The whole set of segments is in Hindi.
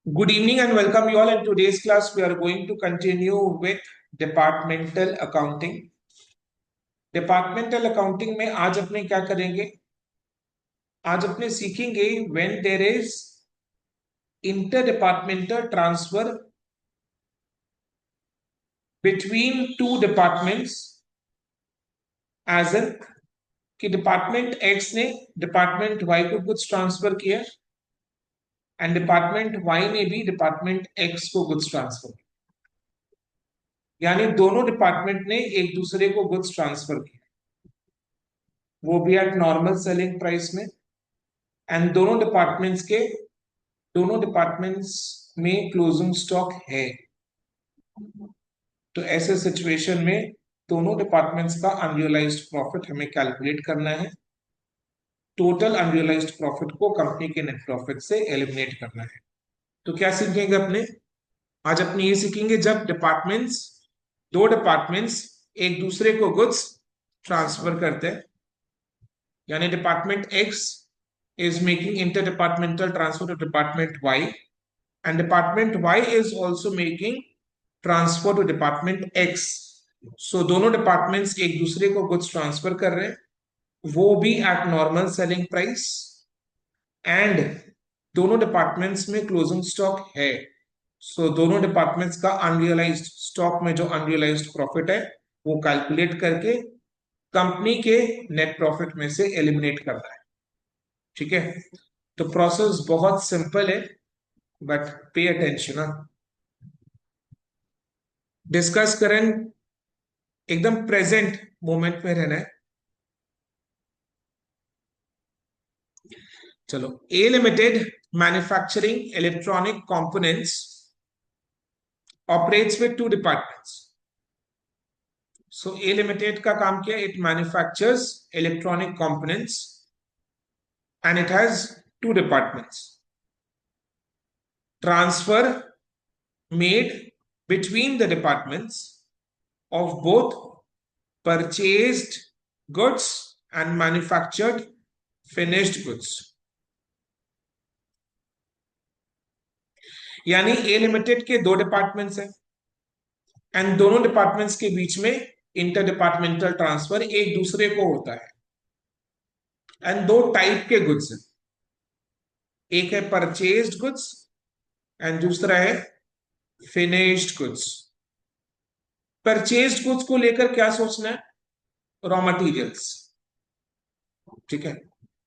Good evening and welcome you all. In today's class, we are going to continue with departmental accounting. Departmental accounting में आज अपने क्या करेंगे? आज अपने सीखेंगे when there is interdepartmental transfer between two departments, as in कि डिपार्टमेंट X ने डिपार्टमेंट Y को कुछ ट्रांसफर किया एंड डिपार्टमेंट Y ने भी डिपार्टमेंट X को कुछ ट्रांसफर किया, यानी दोनों डिपार्टमेंट ने एक दूसरे को गुड्स ट्रांसफर किया, वो भी एट नॉर्मल सेलिंग प्राइस में। एंड दोनों डिपार्टमेंट्स में क्लोजिंग स्टॉक है। तो ऐसे सिचुएशन में दोनों डिपार्टमेंट्स का अनरियलाइज्ड प्रॉफिट हमें कैलकुलेट करना है। टोटल अनरियलाइज्ड प्रॉफिट को कंपनी के नेट प्रॉफिट से एलिमिनेट करना है। तो क्या सीखेंगे अपने? आज अपने ये सीखेंगे जब दो डिपार्टमेंट्स एक दूसरे को गुड्स ट्रांसफर करते हैं, यानी department X is making interdepartmental transfer to department Y and department Y is also making transfer to department X. So दोनों डिपार्टमेंट्स एक दूसरे को गुड्स ट्रांसफर कर रहे हैं, वो भी eight normal selling price, and दोनों डिपार्टमेंट्स में क्लोजिंग स्टॉक है। सो दोनों डिपार्टमेंट्स का अनरियलाइज्ड स्टॉक में जो अनरियलाइज्ड प्रॉफिट है वो कैलकुलेट करके कंपनी के नेट प्रॉफिट में से एलिमिनेट करना है। ठीक है, तो प्रोसेस बहुत सिंपल है, बट पे अटेंशन। डिस्कस करें, एकदम प्रेजेंट मोमेंट में रहना है। चलो, A limited manufacturing electronic components operates with two departments. So A limited का काम क्या? It manufactures electronic components and it has two departments. Transfer made between the departments of both purchased goods and manufactured finished goods. यानी ए लिमिटेड के दो डिपार्टमेंट्स हैं एंड दोनों डिपार्टमेंट्स के बीच में इंटर डिपार्टमेंटल ट्रांसफर एक दूसरे को होता है। एंड दो टाइप के गुड्स हैं, एक है परचेज्ड गुड्स एंड दूसरा है फिनिश्ड गुड्स। परचेज्ड गुड्स को लेकर क्या सोचना है? Raw materials. ठीक है,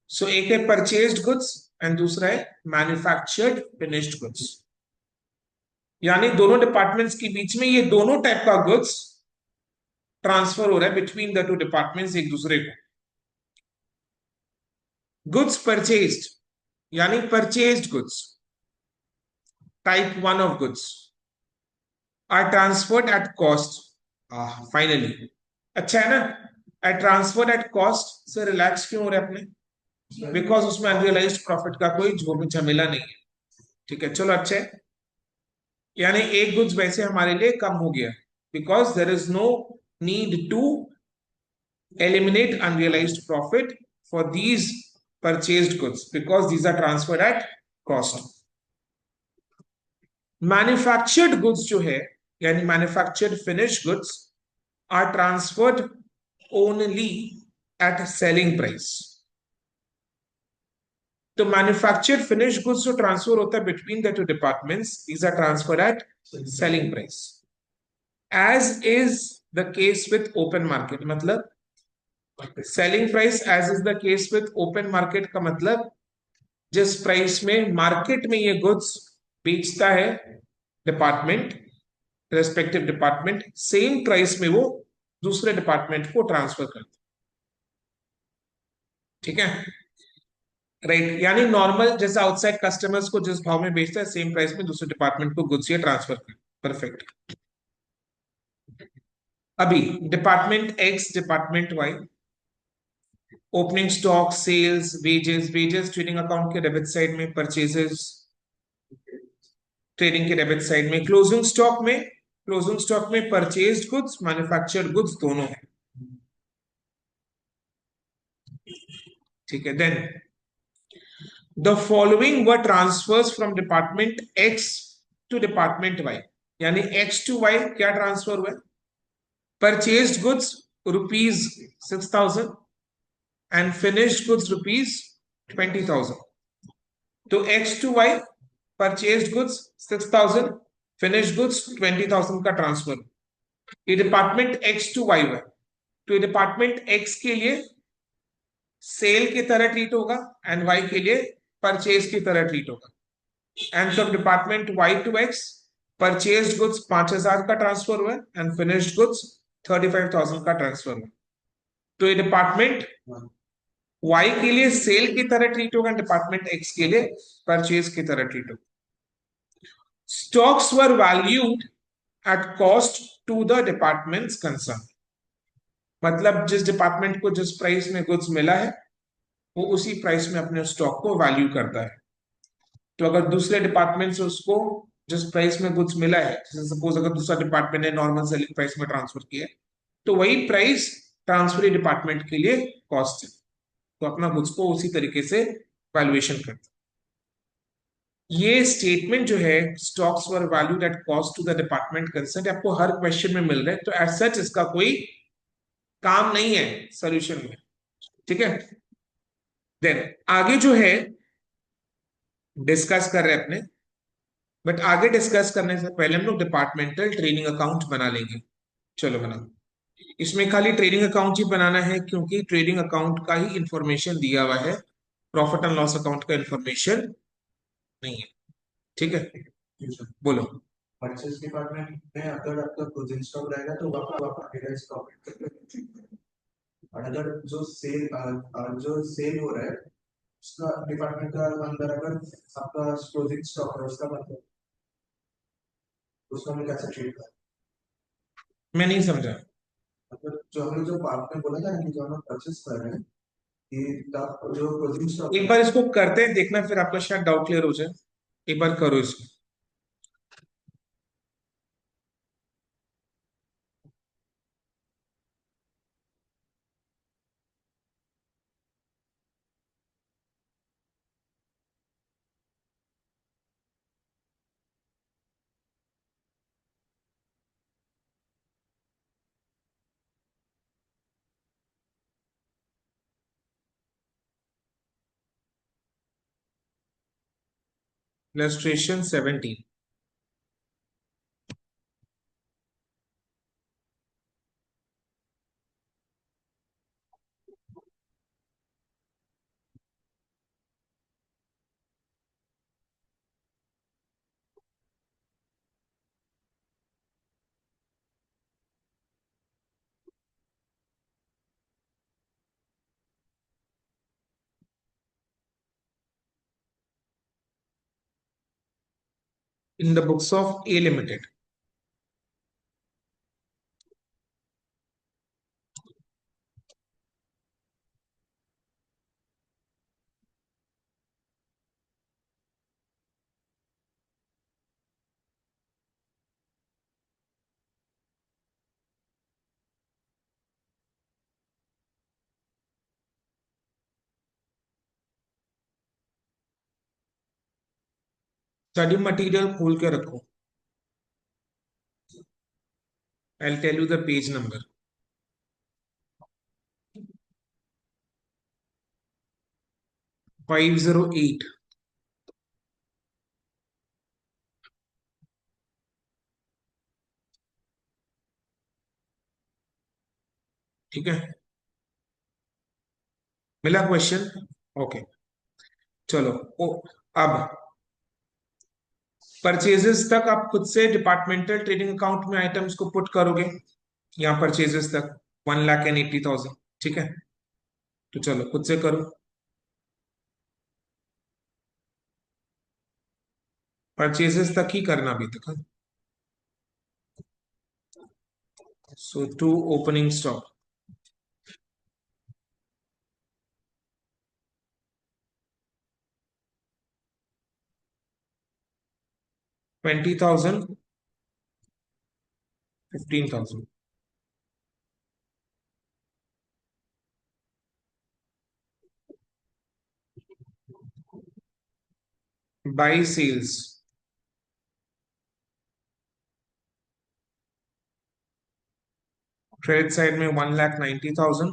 सो एक है परचेज्ड गुड्स एंड दूसरा है मैन्युफैक्चर्ड फिनिश्ड गुड्स। यानी दोनों डिपार्टमेंट्स के बीच में ये दोनों टाइप का गुड्स ट्रांसफर हो रहा है बिटवीन द टू डिपार्टमेंट्स एक दूसरे को। गुड्स परचेज्ड यानी purchased goods, type 1 of goods, are transferred at cost. Finally अच्छा है ना, एट ट्रांसफर्ड एट कॉस्ट से रिलैक्स क्यों हो रहा है अपने? बिकॉज उसमें अनरियलाइज्ड प्रॉफिट का कोई झमेला नहीं है। ठीक है, चलो अच्छा है, यानी एक गुड्स वैसे हमारे लिए कम हो गया because there is no need to eliminate unrealised profit for these purchased goods because these are transferred at cost. Manufactured goods जो है यानी manufactured finish goods are transferred only at selling price. तो मैन्युफैक्चर्ड फिनिश गुड्स जो ट्रांसफर होता है between the two departments, these are transferred at selling price, as is the case with open market. मतलब selling price as is the case with open market का मतलब जिस प्राइस में मार्केट में ये गुड्स बेचता है department, respective department, same price में वो दूसरे डिपार्टमेंट को ट्रांसफर करता है। ठीक है, राइट, यानी नॉर्मल जैसे आउटसाइड कस्टमर्स को जिस भाव में बेचता है सेम प्राइस में दूसरे डिपार्टमेंट को गुड्स ये ट्रांसफर कर। परफेक्ट। अभी department X, department Y, opening stock, sales, wages trading account के डेबिट साइड में, परचेजेस ट्रेडिंग के डेबिट साइड में, क्लोजिंग स्टॉक में परचेज्ड गुड्स, मैन्युफैक्चर्ड गुड्स दोनों है। ठीक है, then the following were transfers from department X to department Y, यानी एक्स टू वाई क्या ट्रांसफर हुआ? Purchased goods rupees 6,000 and finished goods rupees 20,000. तो X to Y purchased goods 6,000, finished goods 20,000 का ट्रांसफर. ये डिपार्टमेंट एक्स टू वाई है, तो ये डिपार्टमेंट एक्स के लिए सेल की तरह ट्रीट होगा एंड वाई के लिए परचेज की तरह ट्रीट होगा. And from department Y to X purchase goods 5,000 का ट्रांसफर हुआ एंड फिनिश्ड गुड्स 35,000 का ट्रांसफर हुआ. तो ये डिपार्टमेंट वाई के लिए सेल की तरह ट्रीट होगा, डिपार्टमेंट एक्स के लिए परचेज की तरह ट्रीट होगा. Stocks were valued at cost to the departments concern. मतलब जिस डिपार्टमेंट को जिस प्राइस में गुड्स मिला है वो उसी प्राइस में अपने स्टॉक को वैल्यू करता है. तो अगर दूसरे डिपार्टमेंट से उसको जिस प्राइस में गुड्स मिला है, जैसे सपोज अगर दूसरा डिपार्टमेंट ने नॉर्मल सेलिंग प्राइस में ट्रांसफर किया है, तो वही प्राइस ट्रांसफरी डिपार्टमेंट के लिए कॉस्ट है, तो अपना गुड्स को उसी तरीके से वैल्यूएशन करता है. ये स्टेटमेंट जो है stocks were valued at cost to the department concern, आपको हर क्वेश्चन में मिल रहा है, तो एज सच इसका कोई काम नहीं है सोल्यूशन में. ठीक है. देन आगे जो है डिस्कस कर रहे हैं अपने, बट आगे डिस्कस करने से पहले हम लोग डिपार्टमेंटल ट्रेडिंग अकाउंट बना लेंगे. चलो बना. इसमें खाली ट्रेडिंग अकाउंट ही बनाना है क्योंकि ट्रेडिंग अकाउंट का ही इंफॉर्मेशन दिया हुआ है, प्रॉफिट एंड लॉस अकाउंट का इंफॉर्मेशन नहीं है. ठीक है. बोलो. परचेज डिपार्टमेंट में अगर आपका क्लोजिंग स्टॉक रहेगा तो आप आगे स्टॉक, और अगर जो सेल हो रहा है उसका डिपार्टमेंट का अंदर अगर आपका क्लोजिंग स्टॉक है उसका मतलब उसको हमें कैसे ट्रीट करें? मैं नहीं समझा. मतलब जो हमने जो पार्ट में बोला था कि जो हम परचेस कर रहे हैं कि जो क्लोजिंग स्टॉक एक बार इसको करते हैं, देखना फिर आपका शायद डाउट क्लियर हो जाए. एक बार करो इसको. Illustration 17. In the books of A Limited. Study material खोल के रखो. I'll tell you the page number. 508. ठीक है. मिला क्वेश्चन? ओके. चलो. ओ, अब परचेजेस तक आप खुद से डिपार्टमेंटल ट्रेडिंग अकाउंट में आइटम्स को पुट करोगे. यहाँ परचेजेस तक 1,80,000. ठीक है. तो चलो खुद से करो. परचेजेस तक ही करना अभी तक. So two opening stock 20,000, 15,000. By sales, credit side में 1,90,000,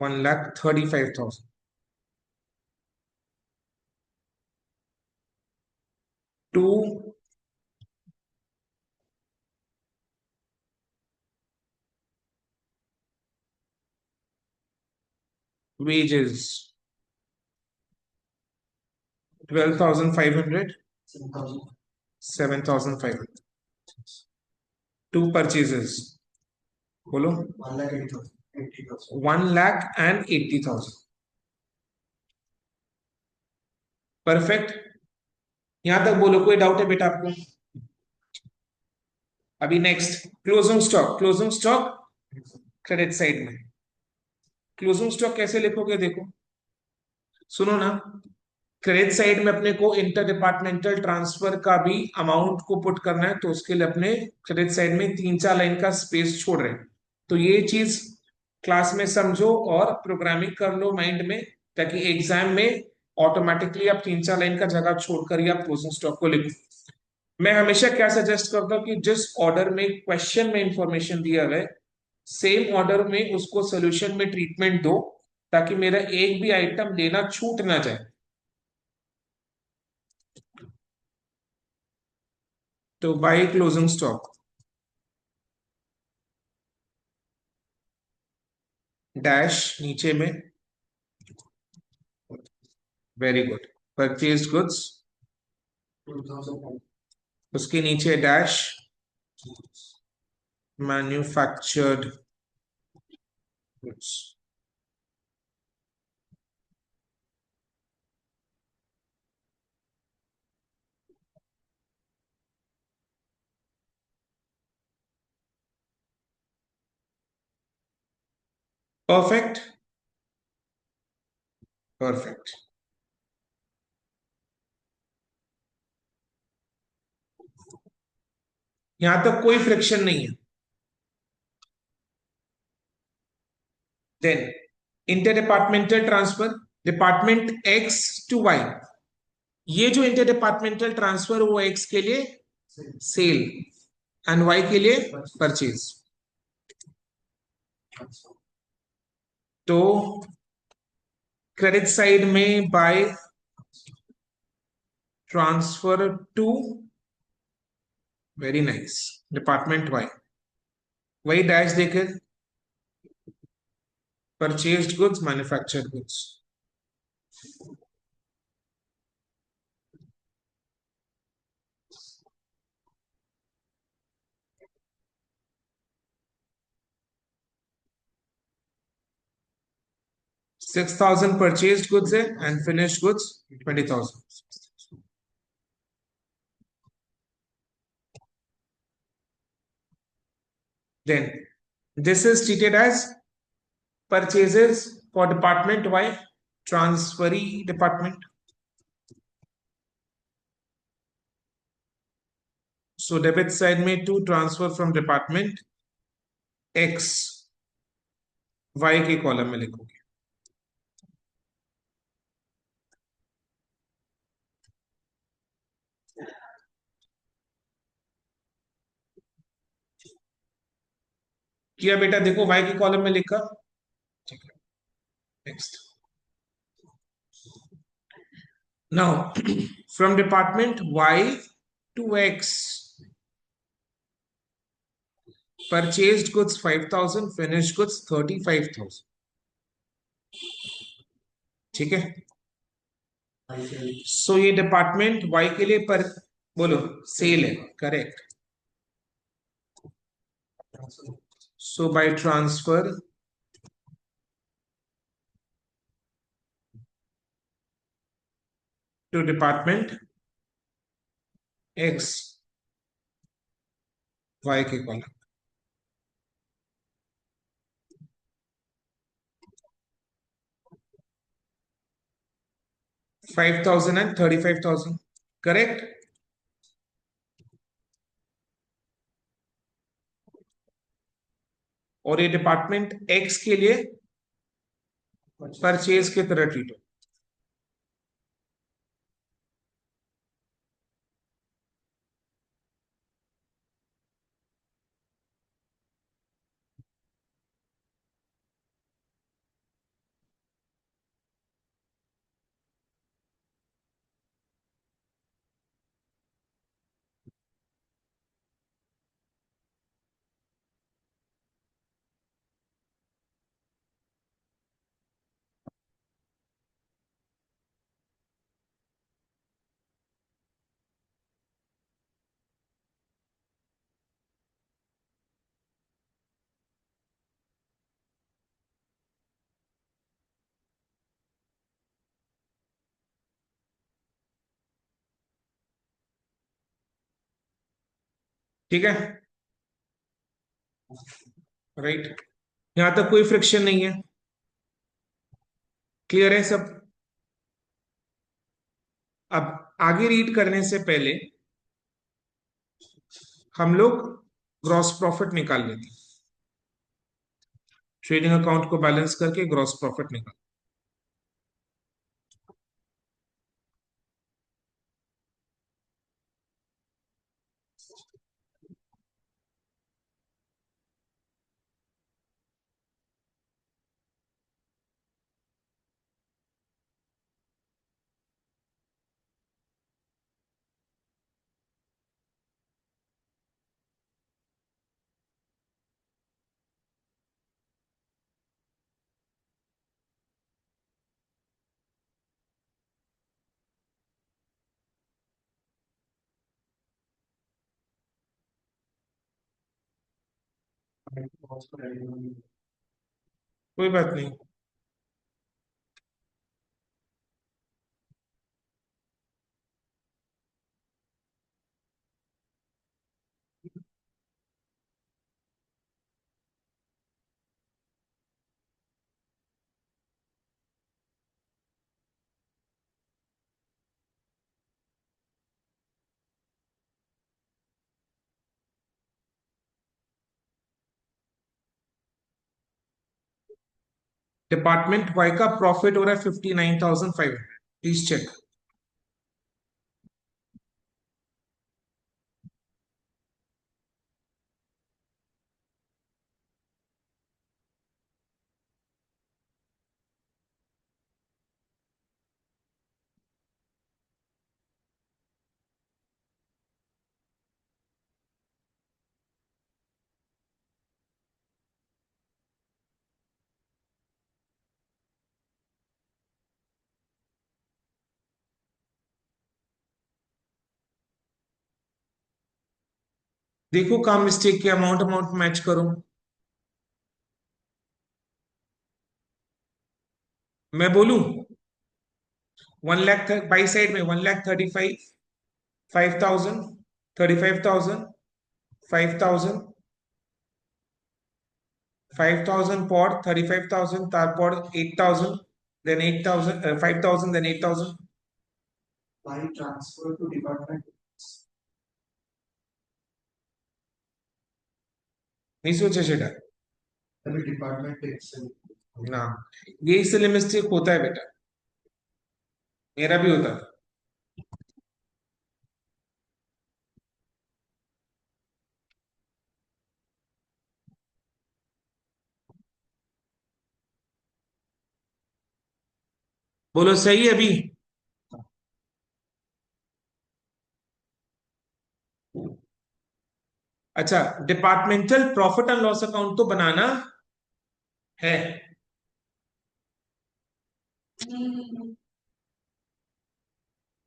1,35,000। To wages, 12,500, 7,500। टू परचेजेस, बोलो। 1,80,000। परफेक्ट। यहां तक बोलो, कोई डाउट है बेटा आपको? अभी next closing stock. Closing stock credit side में। क्लोजिंग स्टॉक कैसे लिखोगे? देखो, सुनो ना। क्रेडिट साइड में अपने को इंटर डिपार्टमेंटल ट्रांसफर का भी अमाउंट को पुट करना है, तो उसके लिए अपने क्रेडिट साइड में 3-4 लाइन का स्पेस छोड़ रहे हैं। तो ये चीज क्लास में समझो और प्रोग्रामिंग कर लो माइंड में, ताकि एग्जाम में ऑटोमेटिकली आप 3-4 लाइन का जगह छोड़कर ही आप क्लोजिंग स्टॉक को लिखो। मैं हमेशा क्या सजेस्ट करता हूँ कि जिस ऑर्डर में क्वेश्चन में इंफॉर्मेशन दिया हुआ है, सेम ऑर्डर में उसको सोल्यूशन में ट्रीटमेंट दो, ताकि मेरा एक भी आइटम लेना छूट ना जाए। तो बाय क्लोजिंग स्टॉक, डैश नीचे में, वेरी गुड, परचेज गुड्स, उसके नीचे dash, manufactured goods. Perfect, perfect. यहां तक कोई फ्रिक्शन नहीं है। Then inter departmental transfer, department X to Y. ये जो इंटर डिपार्टमेंटल ट्रांसफर, वो एक्स के लिए सेल एंड वाई के लिए परचेज। तो क्रेडिट साइड में by transfer to, very nice, department Y, वही डैश देकर purchased goods, manufactured goods. $6,000 purchased goods है and finished goods 20,000। Then this is treated as purchases for department Y, transferee department. So debit side में to transfer from department X, Y के कॉलम में लिखोगे। किया बेटा? देखो Y के कॉलम में लिखा। Next. Now from department Y to X, purchased goods 5,000, finished goods 35,000। ठीक है। सो ये डिपार्टमेंट वाई के लिए पर, बोलो, सेल है, correct. So by transfer to department X, Y के कॉलम। 5,000 and 35,000, correct. और ये डिपार्टमेंट एक्स के लिए परचेज की तरह ट्रीट हो। ठीक है, राइट। यहां तक कोई फ्रिक्शन नहीं है, क्लियर है सब। अब आगे रीड करने से पहले हम लोग ग्रॉस प्रॉफिट निकाल लेते हैं। ट्रेडिंग अकाउंट को बैलेंस करके ग्रॉस प्रॉफिट निकाल। कोई बात नहीं। डिपार्टमेंट वाई का प्रॉफिट हो रहा है 59,500, प्लीज चेक। देखो कहाँ मिस्टेक किया, अमाउंट अमाउंट मैच करो। मैं बोलूं 1 लाख, बाई साइड में 1,35,500, 35,000, 5,000, 5,000 পর 35,000, তারপর 8,000, then 8,000, 5,000, then 8,000। by transfer to department नहीं सोचे सेटा अभी डिपार्टमेंट एक्सेल ना, यही से मिस्टेक होता है बेटा, मेरा भी होता था। बोलो सही है अभी। अच्छा, departmental profit and loss account तो बनाना है।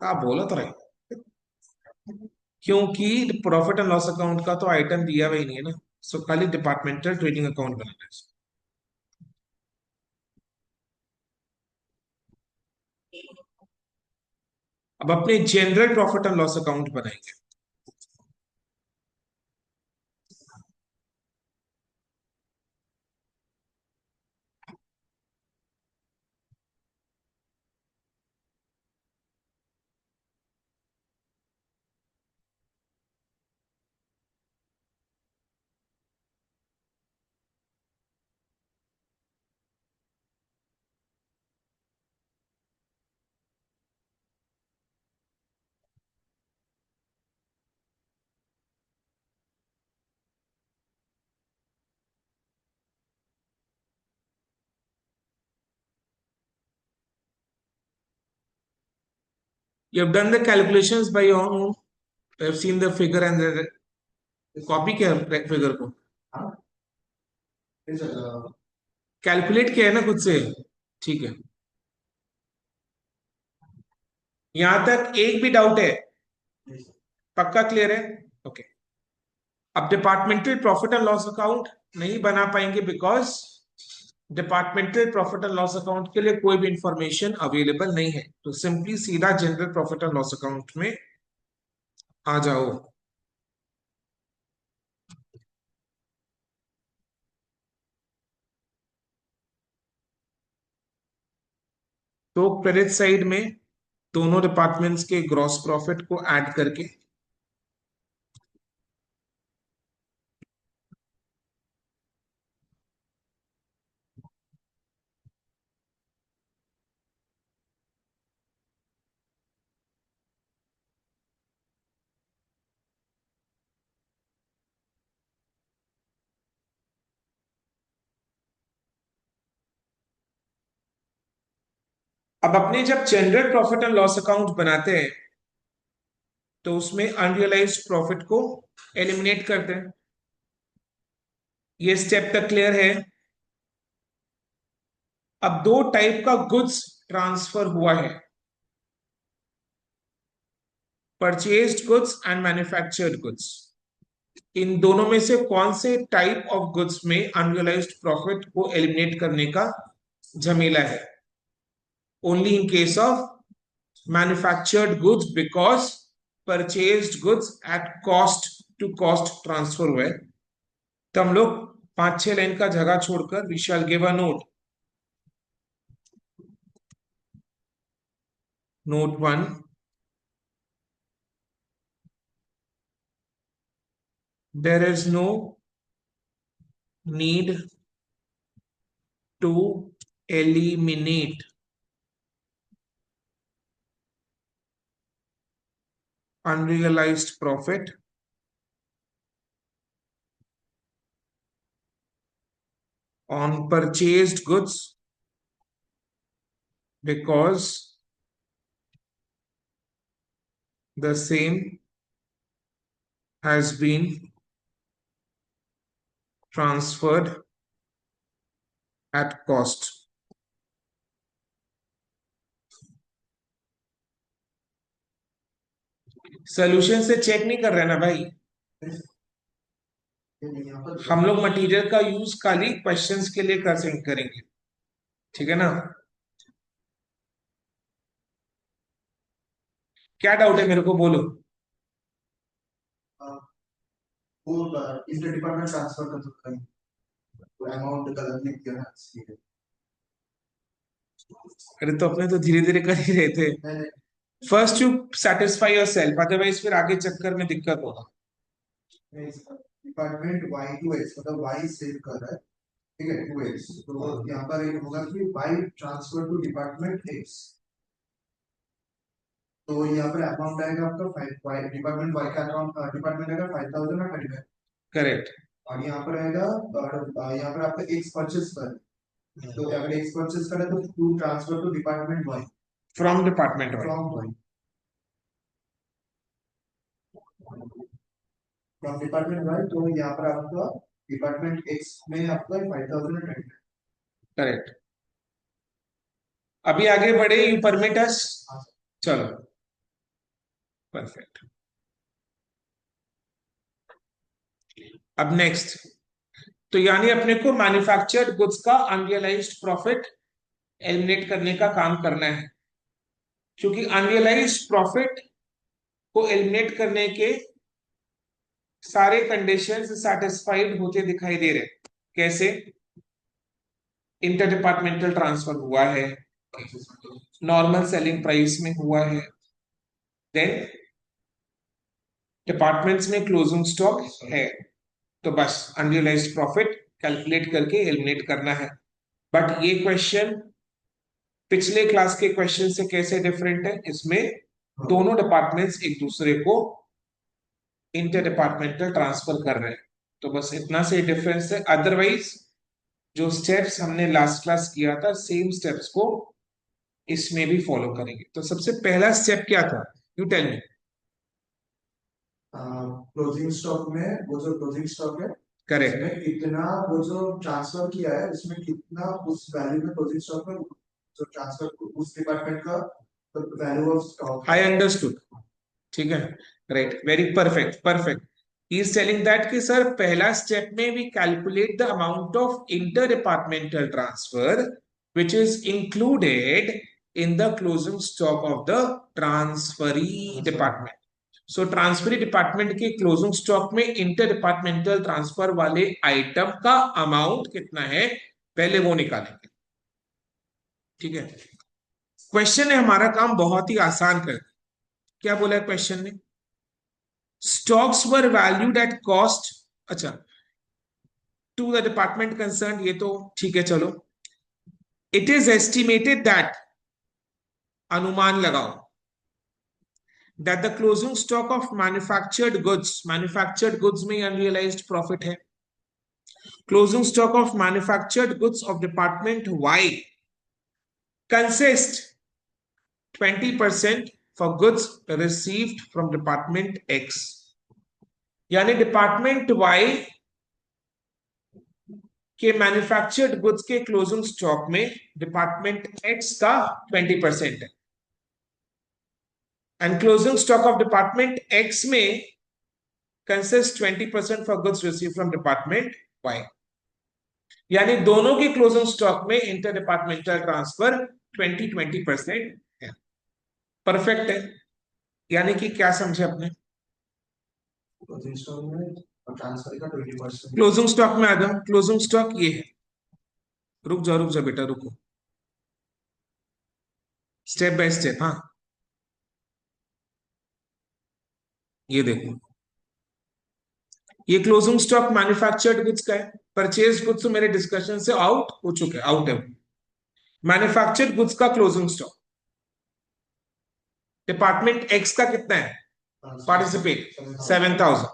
आप बोलो तो रही, क्योंकि प्रॉफिट एंड लॉस अकाउंट का तो आइटम दिया हुआ ही नहीं है ना, सो खाली डिपार्टमेंटल ट्रेडिंग अकाउंट बनाना है। अब अपने general profit and loss account बनाएंगे। You have done the calculations by your own. You have seen the figure and the copy किया फिगर को, हाँ कैलकुलेट किया है ना खुद से, ठीक है। यहां तक एक भी डाउट है? पक्का क्लियर है? ओके। अब departmental profit and loss account नहीं बना पाएंगे because departmental profit and loss account के लिए कोई भी इंफॉर्मेशन अवेलेबल नहीं है, तो सिंपली सीधा general profit and loss account में आ जाओ। तो क्रेडिट साइड में दोनों डिपार्टमेंट्स के ग्रॉस प्रॉफिट को ऐड करके अब अपने जब general profit and loss account बनाते हैं तो उसमें अनरियलाइज्ड प्रॉफिट को एलिमिनेट करते हैं। ये स्टेप तक क्लियर है? अब दो टाइप का गुड्स ट्रांसफर हुआ है, purchased goods and manufactured goods. इन दोनों में से कौन से टाइप ऑफ गुड्स में अनरियलाइज्ड प्रॉफिट को एलिमिनेट करने का झमेला है? Only in case of manufactured goods, because purchased goods at cost to cost transfer हुए। तो हम लोग 5-6 लाइन का जगह छोड़कर we shall give a note. Note 1, there is no need to eliminate unrealized profit on purchased goods because the same has been transferred at cost. Solution से चेक नहीं कर रहे ना भाई, हम लोग मटेरियल का यूज खाली क्वेश्चंस के लिए करेंगे, ठीक है ना? क्या डाउट है मेरे को बोलो। वो इंटर डिपार्टमेंट ट्रांसफर कर सकता है, वो अमाउंट गलत लिख दिया ना इसलिए। अरे तो अपने तो धीरे धीरे कर ही रहे थे। First you satisfy your self, otherwise फिर आगे चक्कर में दिक्कत होगा। डिपार्टमेंट Y2X मतलब Y सेव कर रहा है, ठीक है 2X, तो यहाँ पर एक होगा कि Y transfer to department X, तो यहाँ पर अमाउंट आएगा आपका 5 डिपार्टमेंट Y का अकाउंट डिपार्टमेंट आएगा 5000 और 35, करेक्ट। और यहाँ पर आएगा और यहाँ पर आपका X परचेस कर, तो अगर X परचेस करे तो to transfer to department Y from department from Y from department Y, तो यहाँ पर आपका डिपार्टमेंट X में आपका 5000 और 35। करेक्ट। अभी आगे बढ़े, यू परमिट अस? चलो, परफेक्ट। अब नेक्स्ट, तो यानी अपने को मैन्युफैक्चर्ड गुड्स का अनरियलाइज्ड प्रॉफिट एलिमिनेट करने का काम करना है, क्योंकि अनरियलाइज्ड प्रॉफिट को एलिमिनेट करने के सारे कंडीशंस सैटिस्फाइड होते दिखाई दे रहे। कैसे? इंटर डिपार्टमेंटल ट्रांसफर हुआ है, नॉर्मल सेलिंग प्राइस में हुआ है, देन डिपार्टमेंट्स में क्लोजिंग स्टॉक है, तो बस अनरियलाइज्ड प्रॉफिट कैलकुलेट करके एलिमिनेट करना है। बट ये क्वेश्चन पिछले क्लास के क्वेश्चन से कैसे डिफरेंट है? इसमें दोनों डिपार्टमेंट्स एक दूसरे को इंटर डिपार्टमेंटल ट्रांसफर कर रहे हैं, तो बस इतना से डिफरेंस है। अदरवाइज जो स्टेप्स हमने लास्ट क्लास किया था, सेम स्टेप्स को इसमें भी फॉलो करेंगे। तो सबसे पहला स्टेप क्या था, you tell me. Closing stock में वो जो क्लोजिंग स्टॉक है, करेक्ट। उसमें कितना वो जो ट्रांसफर किया है उसमें कितना उस वैल्यू में क्लोजिंग स्टॉक में जो ट्रांसफर उस डिपार्टमेंट का value of stock. I understood, ठीक है, right, very perfect perfect. He is telling that कि सर पहला स्टेप में we calculate the amount of inter departmental transfer which is included in the closing stock of the transferee department. So transferee department के क्लोजिंग स्टॉक में इंटर डिपार्टमेंटल ट्रांसफर वाले आइटम का अमाउंट कितना है, पहले वो निकालेंगे, ठीक है। क्वेश्चन ने हमारा काम बहुत ही आसान कर दिया। क्या बोला है क्वेश्चन ने? Stocks were valued at cost, अच्छा, टू द डिपार्टमेंट कंसर्न, ये तो ठीक है, चलो। इट इज एस्टिमेटेड दैट, अनुमान लगाओ, that the closing stock of manufactured goods में अनरियलाइज्ड प्रॉफिट है। Closing stock of manufactured goods of department Y consist 20% for goods received from department X. यानी डिपार्टमेंट वाई के मैन्युफैक्चर्ड गुड्स के क्लोजिंग स्टॉक में डिपार्टमेंट एक्स का 20% है, and closing stock of department X में consist 20% for goods receive from department Y. यानी दोनों के क्लोजिंग स्टॉक में इंटर डिपार्टमेंटल ट्रांसफर 20-20% है। परफेक्ट है। यानी कि क्या समझे अपने? क्लोजिंग स्टॉक में और ट्रांसफर का 20%। क्लोजिंग स्टॉक में आ जाओ। क्लोजिंग स्टॉक ये है, रुक जाओ बेटा, रुको, स्टेप बाय स्टेप। हाँ, ये देखो, ये क्लोजिंग स्टॉक मैन्युफैक्चर्ड गुड्स का है। परचेज गुड्स तो मेरे डिस्कशन से आउट हो चुके, आउट है। मैन्युफैक्चर्ड गुड्स का क्लोजिंग स्टॉक डिपार्टमेंट एक्स का कितना है? पार्टिसिपेट 7,000।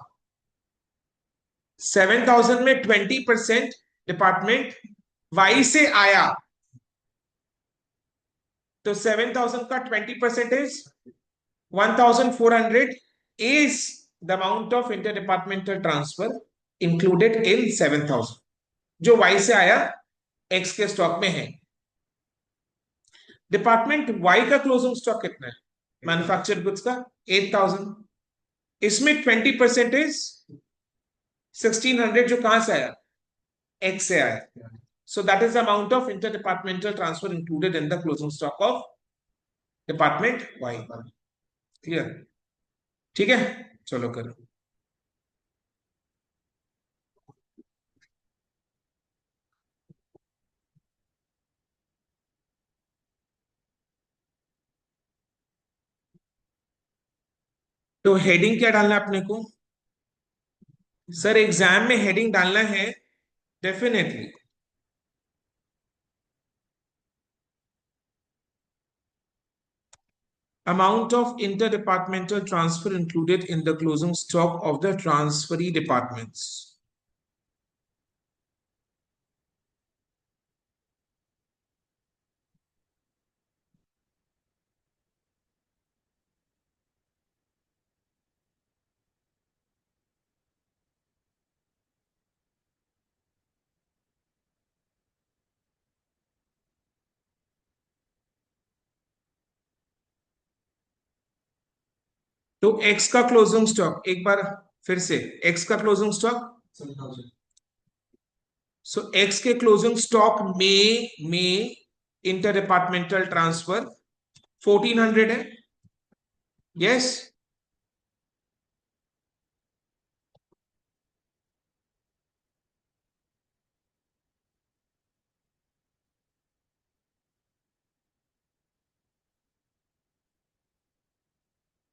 7,000 में 20% डिपार्टमेंट वाई से आया, तो 7,000 का 20% is 1,400 is the amount of interdepartmental transfer included in 7,000, जो वाई से आया एक्स के स्टॉक में है। डिपार्टमेंट वाई का क्लोजिंग स्टॉक कितना है मैन्युफैक्चर्ड गुड्स का? 8,000। इसमें 20% इज 1,600, जो कहां से आया? एक्स से आया। So that is the amount of interdepartmental transfer included in the closing stock of department Y. Clear? ठीक है, चलो करो। तो हेडिंग क्या डालना है अपने को? सर एग्जाम में हेडिंग डालना है definitely. Amount of interdepartmental transfer included in the closing stock of the transferee departments. तो एक्स का क्लोजिंग स्टॉक एक बार फिर से, एक्स का क्लोजिंग स्टॉक 7,000। सो एक्स के क्लोजिंग स्टॉक में इंटर डिपार्टमेंटल ट्रांसफर 1,400 है। यस,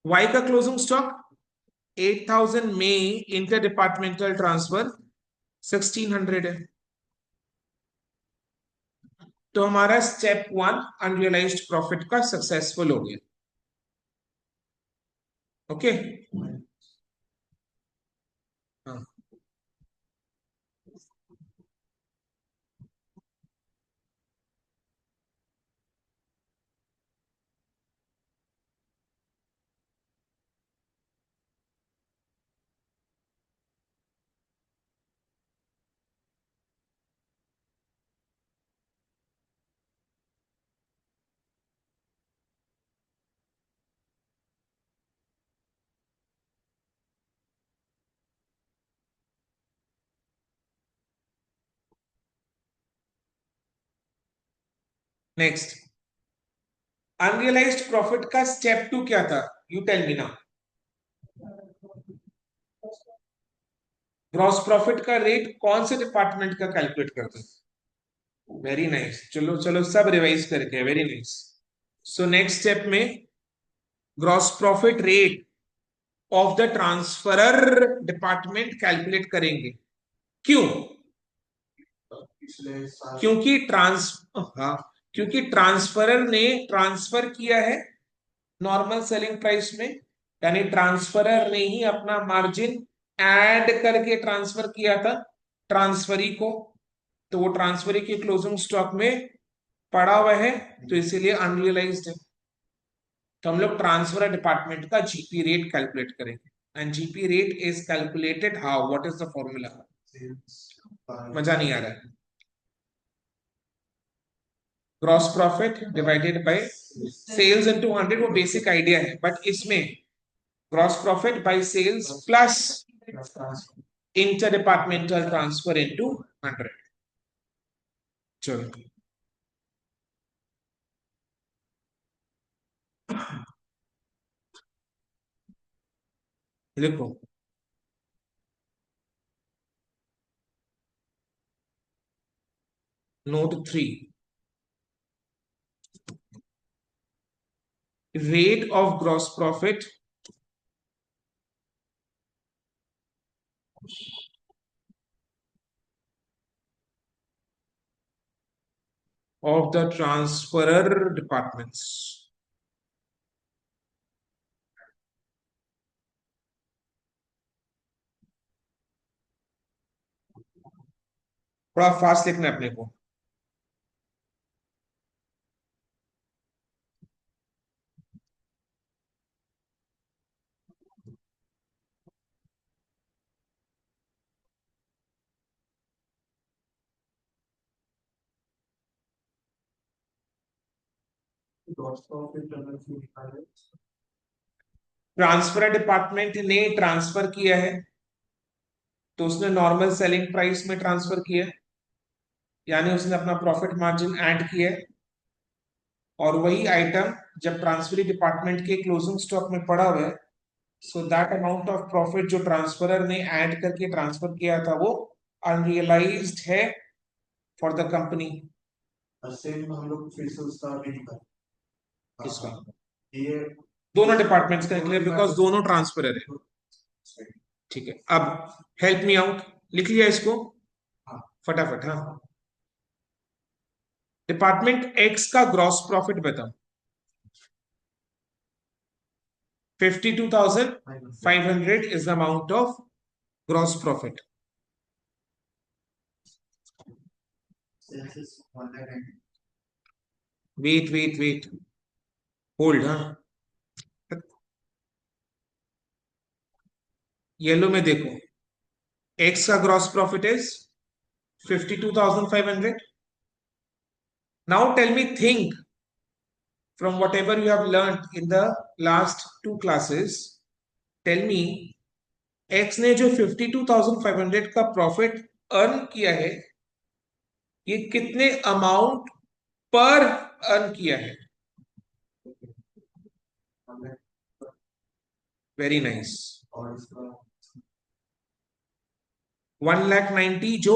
वाई का क्लोजिंग स्टॉक 8,000 में इंटर डिपार्टमेंटल ट्रांसफर 1,600 है। तो हमारा स्टेप 1 अनरियलाइज्ड प्रॉफिट का सक्सेसफुल हो गया। ओके, हाँ, नेक्स्ट अनरियलाइज्ड प्रॉफिट का स्टेप 2 क्या था? यू टेल मी ना। ग्रॉस प्रॉफिट का रेट कौन से डिपार्टमेंट का कैलकुलेट करते हैं? वेरी नाइस, चलो चलो सब रिवाइज करके, very nice. So next step में gross profit rate of the transferor department calculate करेंगे। क्यों? पिछले साल क्योंकि हाँ, क्योंकि ट्रांसफरर ने ट्रांसफर किया है नॉर्मल सेलिंग प्राइस में, यानी ट्रांसफरर ने ही अपना मार्जिन ऐड करके ट्रांसफर किया था ट्रांसफरी को, तो वो ट्रांसफरी के क्लोजिंग स्टॉक में पड़ा हुआ है, तो इसीलिए अनरियलाइज्ड है। तो हम लोग ट्रांसफर डिपार्टमेंट का जीपी रेट कैलकुलेट करेंगे। And GP rate is calculated how, what is the formula? मजा नहीं आ रहा है। Gross profit divided by sales into 100, वो बेसिक आइडिया है, बट इसमें gross profit by sales plus inter departmental transfer into 100। चलो देखो, note 3, rate of gross profit of the transferor departments। थोड़ा फास्ट लिखना है अपने को। ग्रॉस प्रॉफिट अगर निकाले ट्रांसफर डिपार्टमेंट ने ट्रांसफर किया है, तो उसने नॉर्मल सेलिंग प्राइस में ट्रांसफर किया, यानी उसने अपना प्रॉफिट मार्जिन ऐड किया है, और वही आइटम जब ट्रांसफरी डिपार्टमेंट के क्लोजिंग स्टॉक में पड़ा हुआ है, so that amount of profit जो ट्रांसफरर ने ऐड करके ट्रांसफर किया था वो अनरियलाइज्ड है फॉर द कंपनी। सेम हम लोग फिर से उसका भी किसका? ये दोनों डिपार्टमेंट्स का निकले, बिकॉज दोनों ट्रांसफरर है। ठीक है, अब हेल्प मी आउट, लिख लिया इसको फटाफट। हाँ, डिपार्टमेंट एक्स का ग्रॉस प्रॉफिट बताओ। 52,500 is the amount of gross profit। Wait hold. हाँ, येलो में देखो, एक्स का gross profit is 52,500। Now tell me, think from whatever you have learned in the last two classes, tell me, x ने जो 52,500 का प्रॉफिट अर्न किया है, ये कितने अमाउंट पर अर्न किया है? Very nice. 1,90,000 जो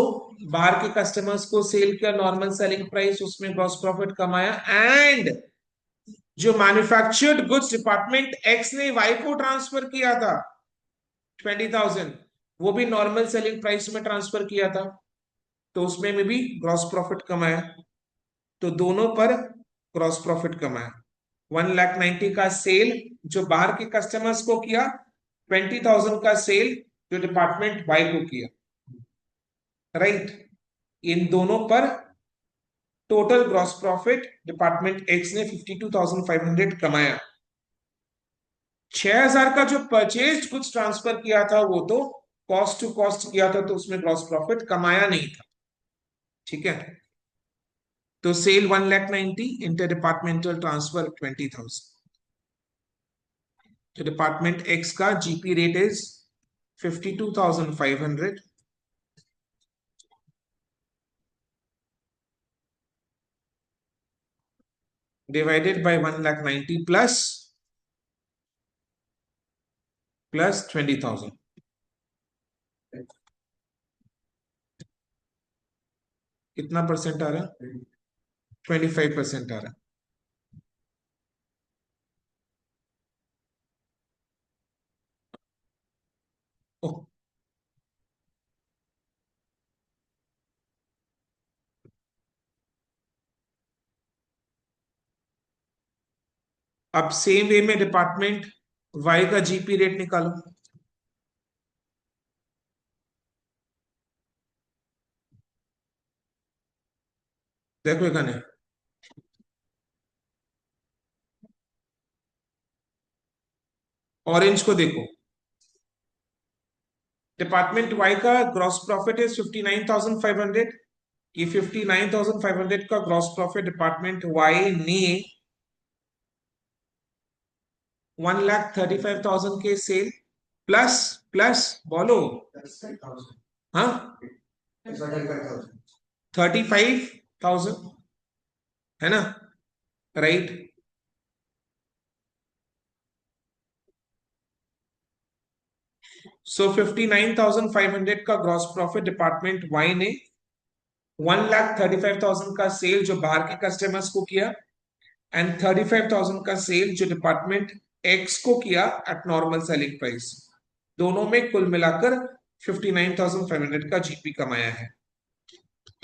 बाहर के कस्टमर्स को सेल किया नॉर्मल सेलिंग प्राइस, उसमें ग्रॉस प्रॉफिट कमाया, एंड जो मैन्युफैक्चर्ड गुड्स डिपार्टमेंट एक्स ने वाई को ट्रांसफर किया था 20,000, वो भी नॉर्मल सेलिंग प्राइस में ट्रांसफर किया था, तो उसमें में भी ग्रॉस प्रॉफिट कमाया, तो दोनों पर ग्रॉस प्रॉफिट कमाया। 1,90,000 का सेल जो बाहर के कस्टमर्स को किया, 20,000 का सेल जो डिपार्टमेंट वाई को किया, राइट? इन दोनों पर total gross profit department x ने 52,500 कमाया। 6,000 का जो परचेज कुछ ट्रांसफर किया था वो तो कॉस्ट टू कॉस्ट किया था, तो उसमें ग्रॉस प्रॉफिट कमाया नहीं था। ठीक है, तो सेल 1,90,000, इंटर डिपार्टमेंटल ट्रांसफर 20,000। तो डिपार्टमेंट एक्स का GP rate is 52,500 divided by 1,90,000 plus 20,000। कितना परसेंट आ रहा है? 25% आ रहा है। अब सेम वे में डिपार्टमेंट वाई का जीपी रेट निकालो। देखो এখানে ऑरेंज को देखो, डिपार्टमेंट वाई का ग्रॉस प्रॉफिट है 59,500। ये 59,500 का ग्रॉस प्रॉफिट डिपार्टमेंट वाई ने 1,35,000 के सेल प्लस प्लस बोलो, हाँ 35,000 है ना, राइट। सो 59,500 का ग्रॉस प्रॉफिट डिपार्टमेंट वाई ने 1,35,000 का सेल जो बाहर के कस्टमर्स को किया, एंड 35,000 का सेल जो डिपार्टमेंट एक्स को किया एट नॉर्मल सेलिंग प्राइस, दोनों में कुल मिलाकर 59,500 का जीपी कमाया है।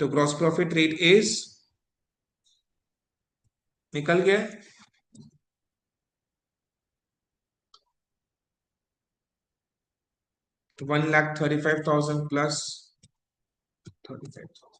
तो ग्रॉस प्रॉफिट रेट इज, निकल गया, 1,35,000 प्लस 35,000,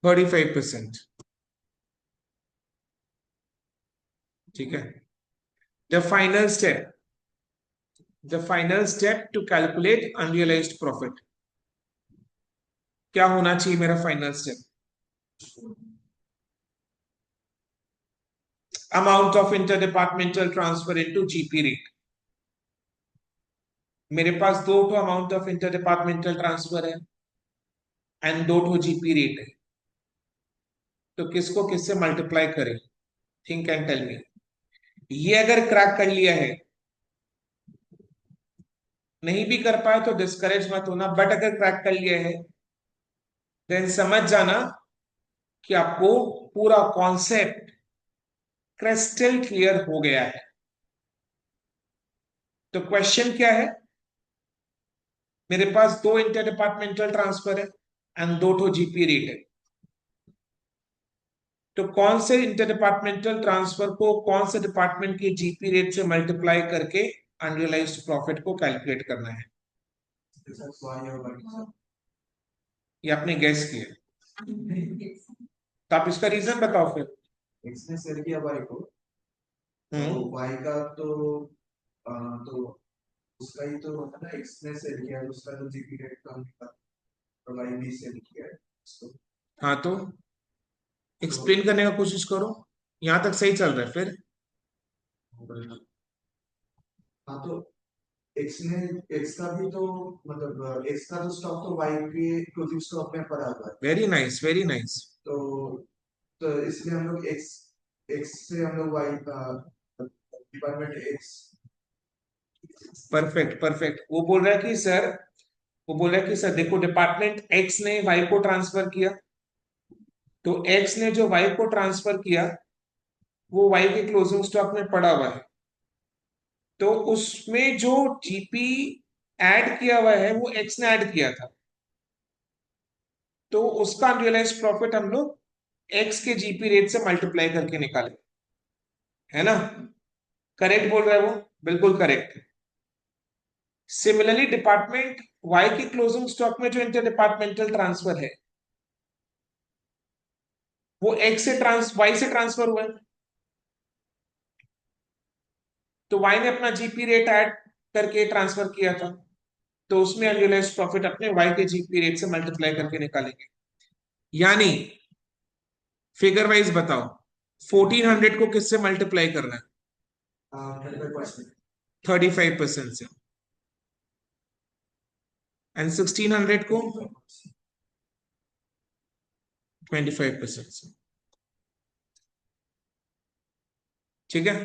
35%। ठीक है। The final step, the final step to calculate unrealised profit, क्या होना चाहिए मेरा final step? Amount of inter departmental transfer into GP rate. मेरे पास दो तो amount of inter departmental transfer है एंड दो तो जीपी रेट है, तो किसको किससे मल्टीप्लाई करें? Think and tell me. ये अगर क्रैक कर लिया है, नहीं भी कर पाए तो डिस्करेज मत होना, बट अगर क्रैक कर लिया है देन समझ जाना कि आपको पूरा कॉन्सेप्ट क्रिस्टल क्लियर हो गया है। तो क्वेश्चन क्या है? मेरे पास दो इंटर डिपार्टमेंटल ट्रांसफर है एंड दो तो जीपी रेट है, तो कौन से इंटर डिपार्टमेंटल ट्रांसफर को कौन से डिपार्टमेंट की जीपी रेट से मल्टीप्लाई करके अनरियलाइज्ड प्रॉफिट को कैलकुलेट करना है? ये आपने गैस किया, तो आप इसका रीजन बताओ फिर। इसने सेल किया वाई को, तो वाई का तो उसका ही तो होता ना, एक्स ने सेल किया उसका तो जीपी रेट कम था, तो वाई भी सेल किया है उसको। हाँ तो एक्सप्लेन करने का कोशिश करो, यहां तक सही चल रहा है फिर। हाँ तो एक्स ने, एक्स का भी तो मतलब एक्स का तो स्टॉक तो वाई के क्लोजिंग स्टॉक में पड़ा हुआ है। Very nice, very nice. तो इसलिए हम लोग एक्स, एक्स से हम लोग Y department X. Perfect perfect. वो बोल रहा है कि सर, वो बोल रहा है कि सर देखो, डिपार्टमेंट एक्स ने वाई को ट्रांसफर किया, तो एक्स ने जो वाई को ट्रांसफर किया वो वाई के क्लोजिंग स्टॉक में पड़ा हुआ है, तो उसमें जो जीपी ऐड किया हुआ है वो एक्स ने ऐड किया था, तो उसका अनरियलाइज्ड प्रॉफिट हम लोग एक्स के जीपी रेट से मल्टीप्लाई करके निकाले, है ना? करेक्ट बोल रहा है वो, बिल्कुल करेक्ट। सिमिलरली डिपार्टमेंट वाई की क्लोजिंग स्टॉक में जो इंटर डिपार्टमेंटल ट्रांसफर है वो एक्स से वाई से ट्रांसफर हुआ है, तो वाई ने अपना जीपी रेट ऐड करके ट्रांसफर किया था, तो उसमें अनरियलाइज्ड प्रॉफिट अपने वाई के जीपी रेट से मल्टीप्लाई करके निकालेंगे। यानी फिगर वाइज बताओ, 1400 को किससे मल्टीप्लाई करना है? 35% से, एंड 1600 को 25% से। ठीक है।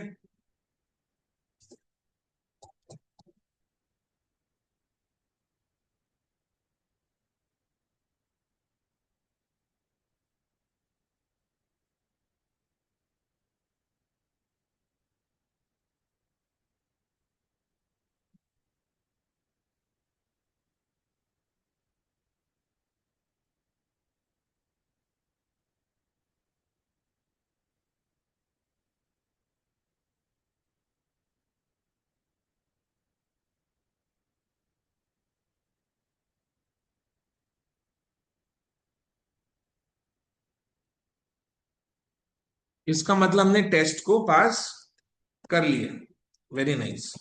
इसका मतलब हमने टेस्ट को पास कर लिया। Very nice.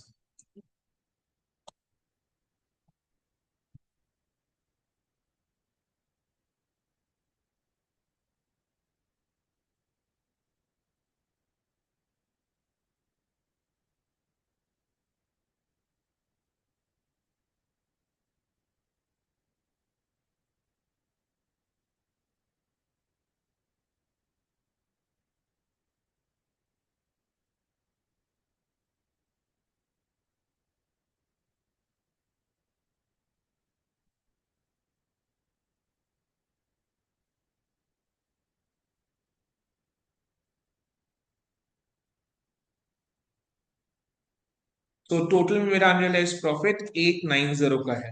तो टोटल में मेरा अनरियलाइज्ड प्रॉफिट 890 का है,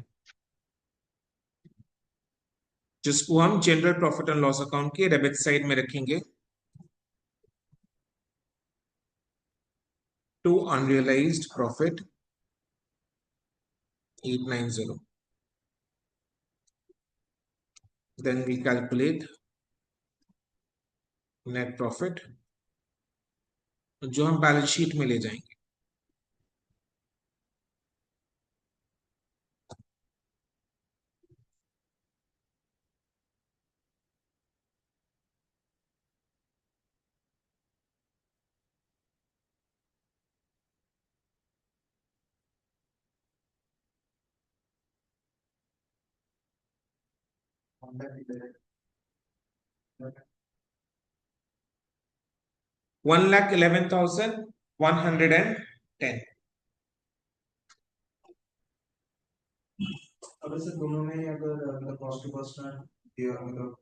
जिसको हम general profit and loss account के डेबिट साइड में रखेंगे। To unrealised profit 890, then we calculate net profit, जो हम बैलेंस शीट में ले जाएंगे। वन लाख 11,110। अब ऐसे दोनों में अगर मतलब कॉस्ट टू कॉस्ट में दिया मतलब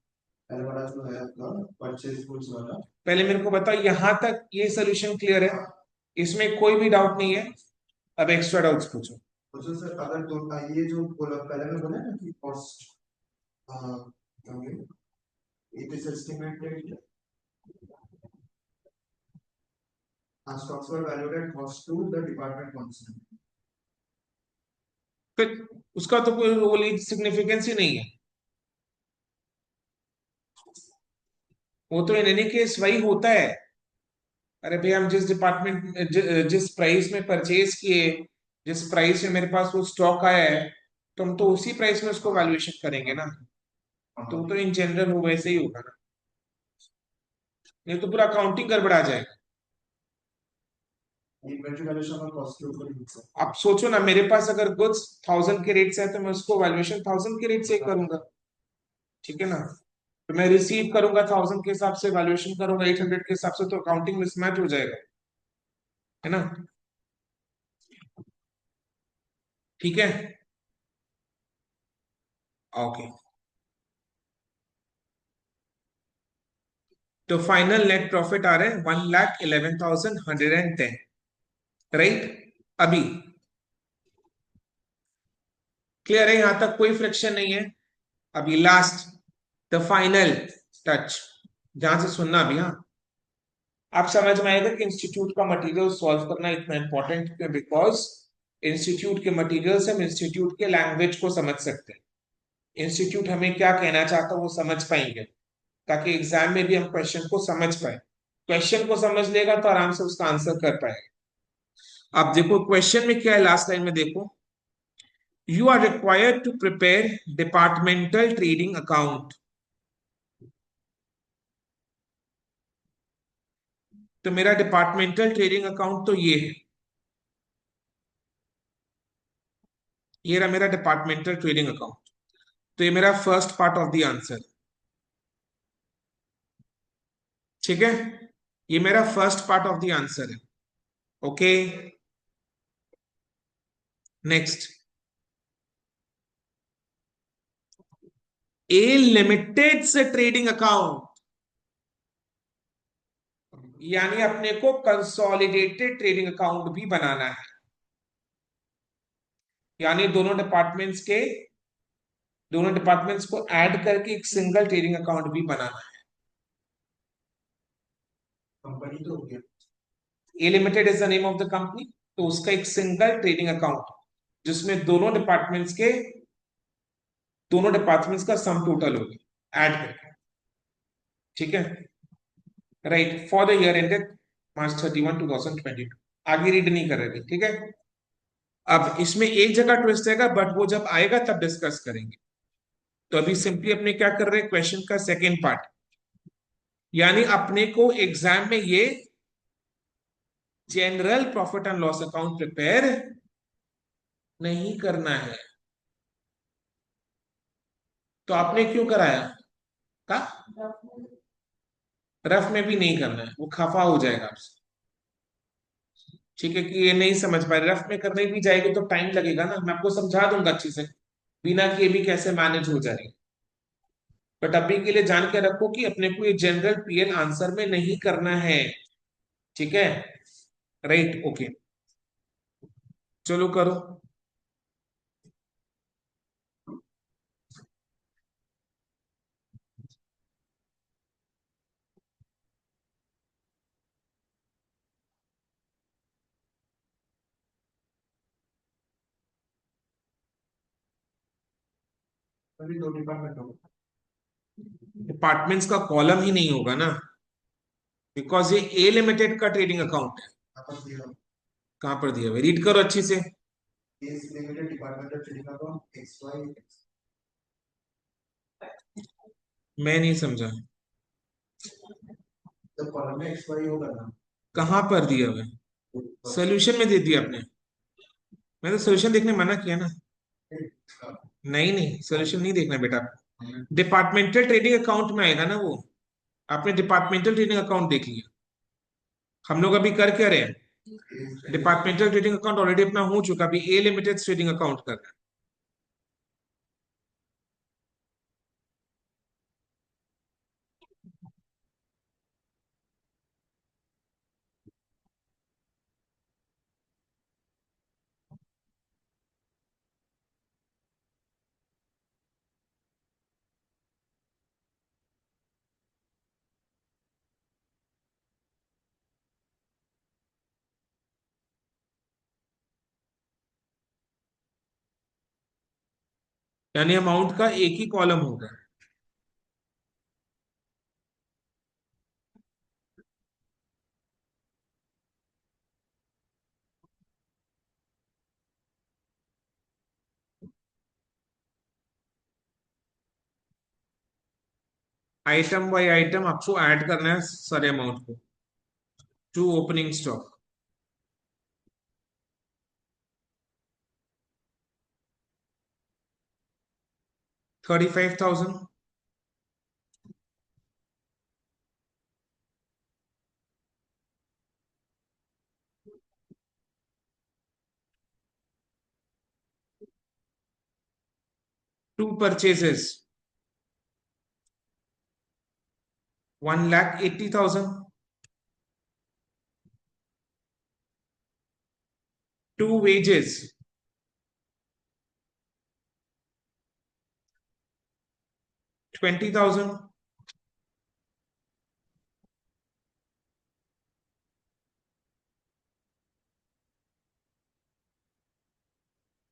पहले वाला जो है आपका परचेज गुड्स वाला। पहले मेरे को बताओ, यहां तक ये सोल्यूशन क्लियर है? इसमें कोई भी डाउट नहीं है? अब एक्स्ट्रा डाउट्स पूछो। तो सर अगर दो ये जो बोला पहले में बोला ना कि cost it is estimated stocks were valued at cost to the department constant। फिर उसका तो कोई रोल सिग्निफिकेंस ही नहीं है। वो तो इन एनी केस वही होता है। अरे भाई, हम जिस डिपार्टमेंट जिस प्राइस में परचेज किए, जिस प्राइस में मेरे पास वो स्टॉक आया है, तो हम तो उसी प्राइस में उसको वैल्यूएशन करेंगे ना। तो इन जनरल वो वैसे ही होगा ना, नहीं तो पूरा अकाउंटिंग गड़बड़ा जाएगा। इन्वेंटरी वैल्यूएशन और कॉस्ट के ऊपर ही है। आप सोचो ना, मेरे पास अगर गुड्स 1000 के रेट से है तो मैं उसको वैल्यूएशन 1000 के रेट से ही करूंगा। ठीक है ना? तो मैं रिसीव करूंगा 1000 के हिसाब से, वैल्यूएशन करूंगा 800 के हिसाब से, तो अकाउंटिंग मिसमैच हो जाएगा। है ना? ठीक है। ओके। तो फाइनल नेट प्रॉफिट आ रहे हैं 1,11,110, राइट? अभी क्लियर है? यहां तक कोई फ्रिक्शन नहीं है। अभी लास्ट, द फाइनल टच, ध्यान से सुनना अभी। हाँ, आप समझ में आएगा कि इंस्टीट्यूट का मटेरियल सॉल्व करना इतना इंपॉर्टेंट है, बिकॉज इंस्टीट्यूट के मटेरियल से हम इंस्टीट्यूट के लैंग्वेज को समझ सकते हैं। इंस्टीट्यूट हमें क्या कहना चाहता है वो समझ पाएंगे, ताकि एग्जाम में भी हम क्वेश्चन को समझ पाए। क्वेश्चन को समझ लेगा तो आराम से उसका आंसर कर पाएगा। अब देखो क्वेश्चन में क्या है, लास्ट लाइन में देखो, you are required to prepare departmental trading account. तो मेरा डिपार्टमेंटल ट्रेडिंग अकाउंट तो ये है, ये रहा मेरा डिपार्टमेंटल ट्रेडिंग अकाउंट। तो ये मेरा first part of the answer. ठीक है, ये मेरा first part of the answer है। ओके, नेक्स्ट, ए लिमिटेड से ट्रेडिंग अकाउंट, यानी अपने को कंसोलिडेटेड ट्रेडिंग अकाउंट भी बनाना है। यानी दोनों डिपार्टमेंट्स को ऐड करके एक सिंगल ट्रेडिंग अकाउंट भी बनाना है। कंपनी तो हो गया। A limited is the name of the company, तो उसका एक सिंगल ट्रेडिंग अकाउंट, जिसमें दोनों डिपार्टमेंट्स का सम टोटल होगा ऐड करके। ठीक है? Right, for the year ended March 31, 2022। आगे रीड नहीं कर रहे, ठीक है। अब इसमें एक जगह ट्विस्ट आएगा, बट वो जब आएगा तब डिस्कस करेंगे। तो अभी सिंपली अपने क्या कर रहे हैं, क्वेश्चन का सेकेंड पार्ट, यानी अपने को एग्जाम में ये general profit and loss account prepare नहीं करना है। तो आपने क्यों कराया का, रफ में भी नहीं करना है, वो खफा हो जाएगा आपसे। ठीक है, कि ये नहीं समझ पाए, रफ में करने भी जाएगी तो टाइम लगेगा ना, मैं आपको समझा दूंगा अच्छे से, बिना किए भी कैसे मैनेज हो जाएगी। बट अभी के लिए जान के रखो कि अपने को ये जनरल पीएल आंसर में नहीं करना है, ठीक है। राइट, ओके, चलो करो। अभी दो डिपार्टमेंट हो डिपार्टमेंट्स का कॉलम ही नहीं होगा ना, बिकॉज ये ए लिमिटेड का ट्रेडिंग अकाउंट है। गए। कहां पर दिया हुआ है? रीड करो अच्छी से। is limited departmental trading account XY मैं नहीं समझा, तो कॉलम में XY होगा ना। कहां पर दिया हुआ है? सोल्यूशन में दे दिया आपने? मैं तो सोल्यूशन देखने मना किया ना। नहीं नहीं, सोल्यूशन नहीं देखना बेटा। डिपार्टमेंटल ट्रेडिंग अकाउंट में आएगा ना वो। आपने डिपार्टमेंटल ट्रेडिंग अकाउंट देख लिया, हम लोग अभी कर क्या रहे हैं, डिपार्टमेंटल ट्रेडिंग अकाउंट ऑलरेडी अपना हो चुका, अभी ए लिमिटेड ट्रेडिंग अकाउंट कर रहे हैं। यानी अमाउंट का एक ही कॉलम होगा। आइटम बाय आइटम आपको ऐड करना है सारे अमाउंट को to opening stock. 35,000, to purchases 1,80,000, to wages 20,000,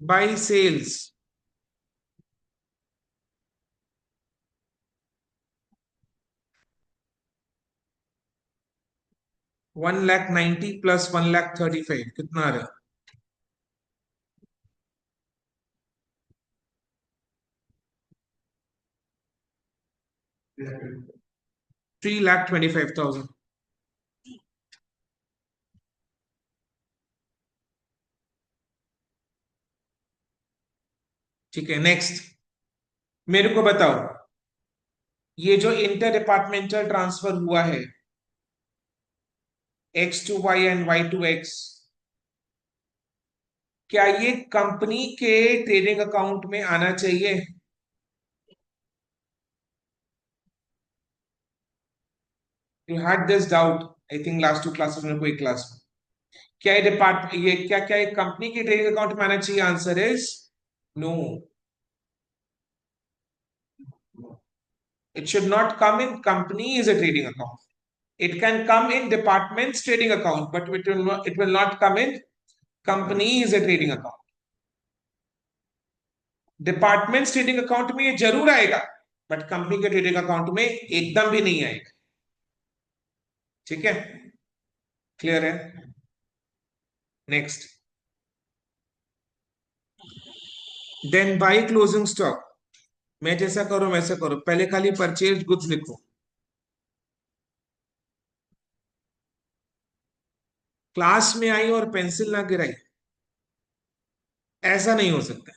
by sales 1,90,000 plus 1,35,000 कितना आ रहा है? 3,25,000। ठीक है, नेक्स्ट मेरे को बताओ, ये जो इंटर डिपार्टमेंटल ट्रांसफर हुआ है X to Y and Y to X, क्या ये कंपनी के ट्रेडिंग अकाउंट में आना चाहिए? You had this doubt, I think last 2 classes में, कोई क्लास में। क्या ये ये क्या ये कंपनी के ट्रेडिंग अकाउंट में आना चाहिए? Answer is no, it should not come in company is a trading account. It can come in department's trading account, but it will not come in company is a trading account. Department trading account में ये जरूर आएगा, बट कंपनी के ट्रेडिंग अकाउंट में एकदम भी नहीं आएगा। ठीक है, क्लियर है। Next, then by closing stock. मैं जैसा करूं वैसे करो, पहले खाली परचेज गुड्स लिखो। क्लास में आई और पेंसिल ना गिराई, ऐसा नहीं हो सकता,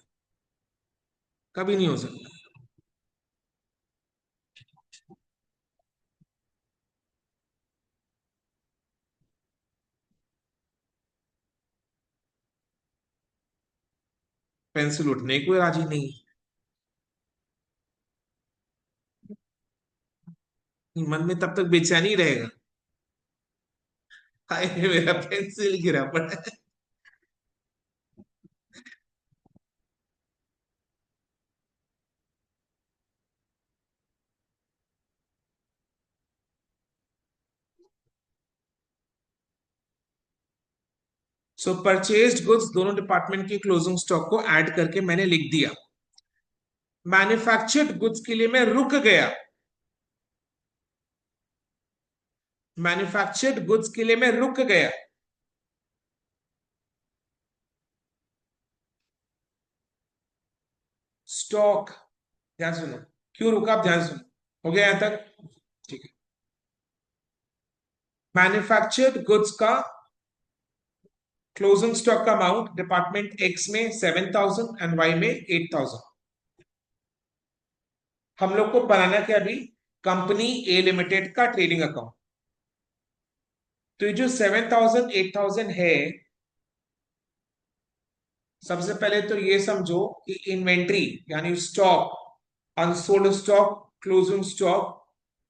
कभी नहीं हो सकता। पेंसिल उठने को राजी नहीं, मन में तब तक बेचैनी रहेगा, हाय मेरा पेंसिल गिरा पड़ा है। सो परचेज्ड गुड्स दोनों डिपार्टमेंट की क्लोजिंग स्टॉक को ऐड करके मैंने लिख दिया। मैन्युफैक्चर्ड गुड्स के लिए मैं रुक गया, मैन्युफैक्चर्ड गुड्स के लिए मैं रुक गया। स्टॉक, ध्यान सुनो, क्यों रुका आप ध्यान सुनो, हो गया यहां तक, ठीक है। मैन्युफैक्चर्ड गुड्स का क्लोजिंग स्टॉक का अमाउंट डिपार्टमेंट एक्स में 7,000 एंड वाई में 8,000। हम लोग को बनाना क्या अभी, कंपनी ए लिमिटेड का ट्रेडिंग अकाउंट। तो ये जो 7,000 8,000 है, सबसे पहले तो ये समझो कि इन्वेंट्री यानी stock, unsold stock, closing stock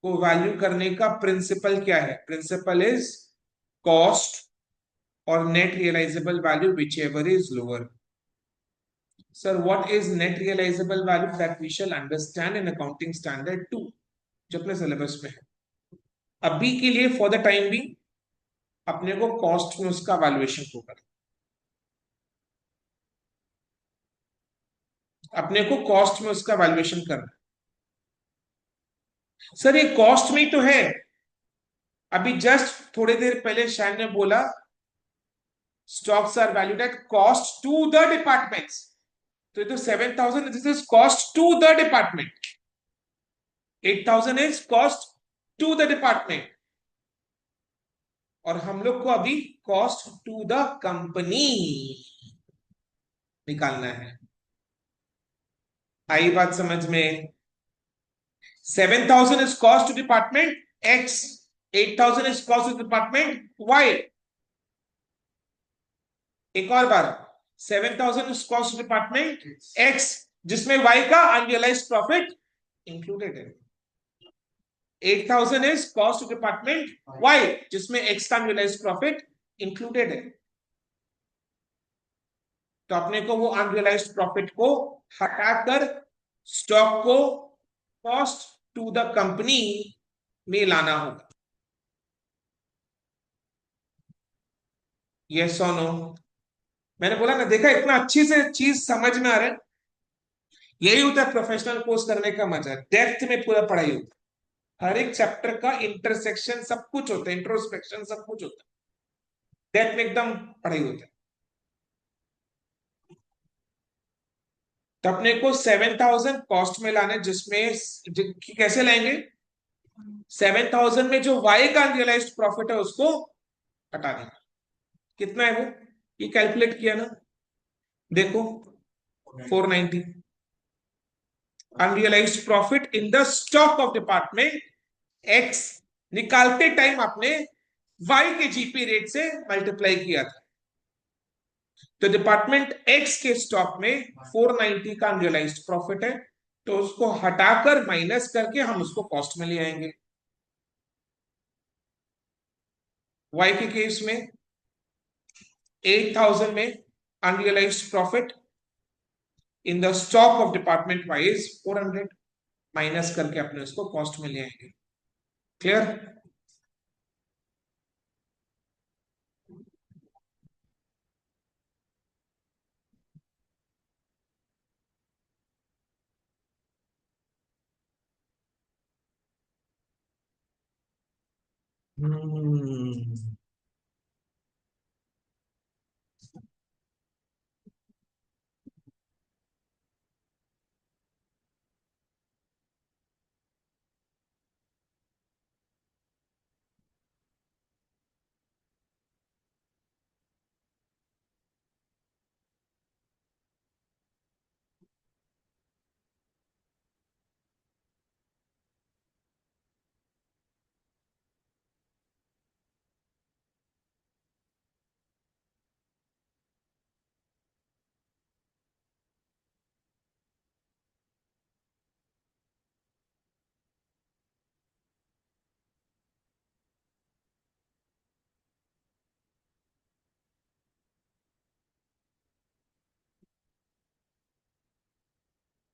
को वैल्यू करने का प्रिंसिपल क्या है, प्रिंसिपल इज कॉस्ट और net realisable value whichever is lower. Sir what is net realisable value, that we shall understand in accounting standard 2 जो अपने सिलेबस में है। अभी के लिए फॉर द टाइम भी अपने को कॉस्ट में उसका वैल्यूएशन होगा, अपने को कॉस्ट में उसका वैल्यूएशन करना है। सर ये कॉस्ट में ही तो है, अभी जस्ट थोड़ी देर पहले शायद ने बोला stocks are valued at cost to the departments, तो ये तो 7,000 this is cost to the department, 8,000 is cost to the department, और हम लोग को अभी कॉस्ट टू द कंपनी निकालना है। आई बात समझ में, 7,000 is cost to department X, 8,000 is cost to department Y। एक और बार, 7,000 is cost to department X जिसमें Y का अनरियलाइज्ड प्रॉफिट इंक्लूडेड है, 8,000 is cost to department Y जिसमें X का अनरियलाइज्ड प्रॉफिट इंक्लूडेड है। तो अपने को वो अनरियलाइज्ड प्रॉफिट को हटाकर स्टॉक को कॉस्ट टू द कंपनी में लाना होगा। यस और नो, मैंने बोला ना, देखा इतना अच्छी से चीज समझ में आ रहा है, यही होता है प्रोफेशनल कोर्स करने का मजा, डेप्थ में पूरा पढ़ाई होता है, हर एक चैप्टर का इंटरसेक्शन सब कुछ होता है, इंट्रोस्पेक्शन सब कुछ होता है, डेप्थ में एकदम पढ़ाई होता है। तो अपने को 7,000 कॉस्ट में लाना है, जिसमें कैसे लाएंगे, 7,000 में जो वाई का अनरियलाइज्ड प्रॉफिट है उसको हटा देंगे। कितना है वो, ये कैलकुलेट किया ना, देखो 490 unrealised profit in the stock of department x, निकालते टाइम आपने वाई के जीपी रेट से मल्टीप्लाई किया था, तो डिपार्टमेंट एक्स के स्टॉक में 490 का अनरियलाइज्ड प्रॉफिट है, तो उसको हटाकर माइनस करके हम उसको कॉस्ट में ले आएंगे। वाई के केस में 8,000 में unrealised profit in the stock of department Y is 400, minus करके अपने उसको कॉस्ट में ले आएंगे। क्लियर, हम्म,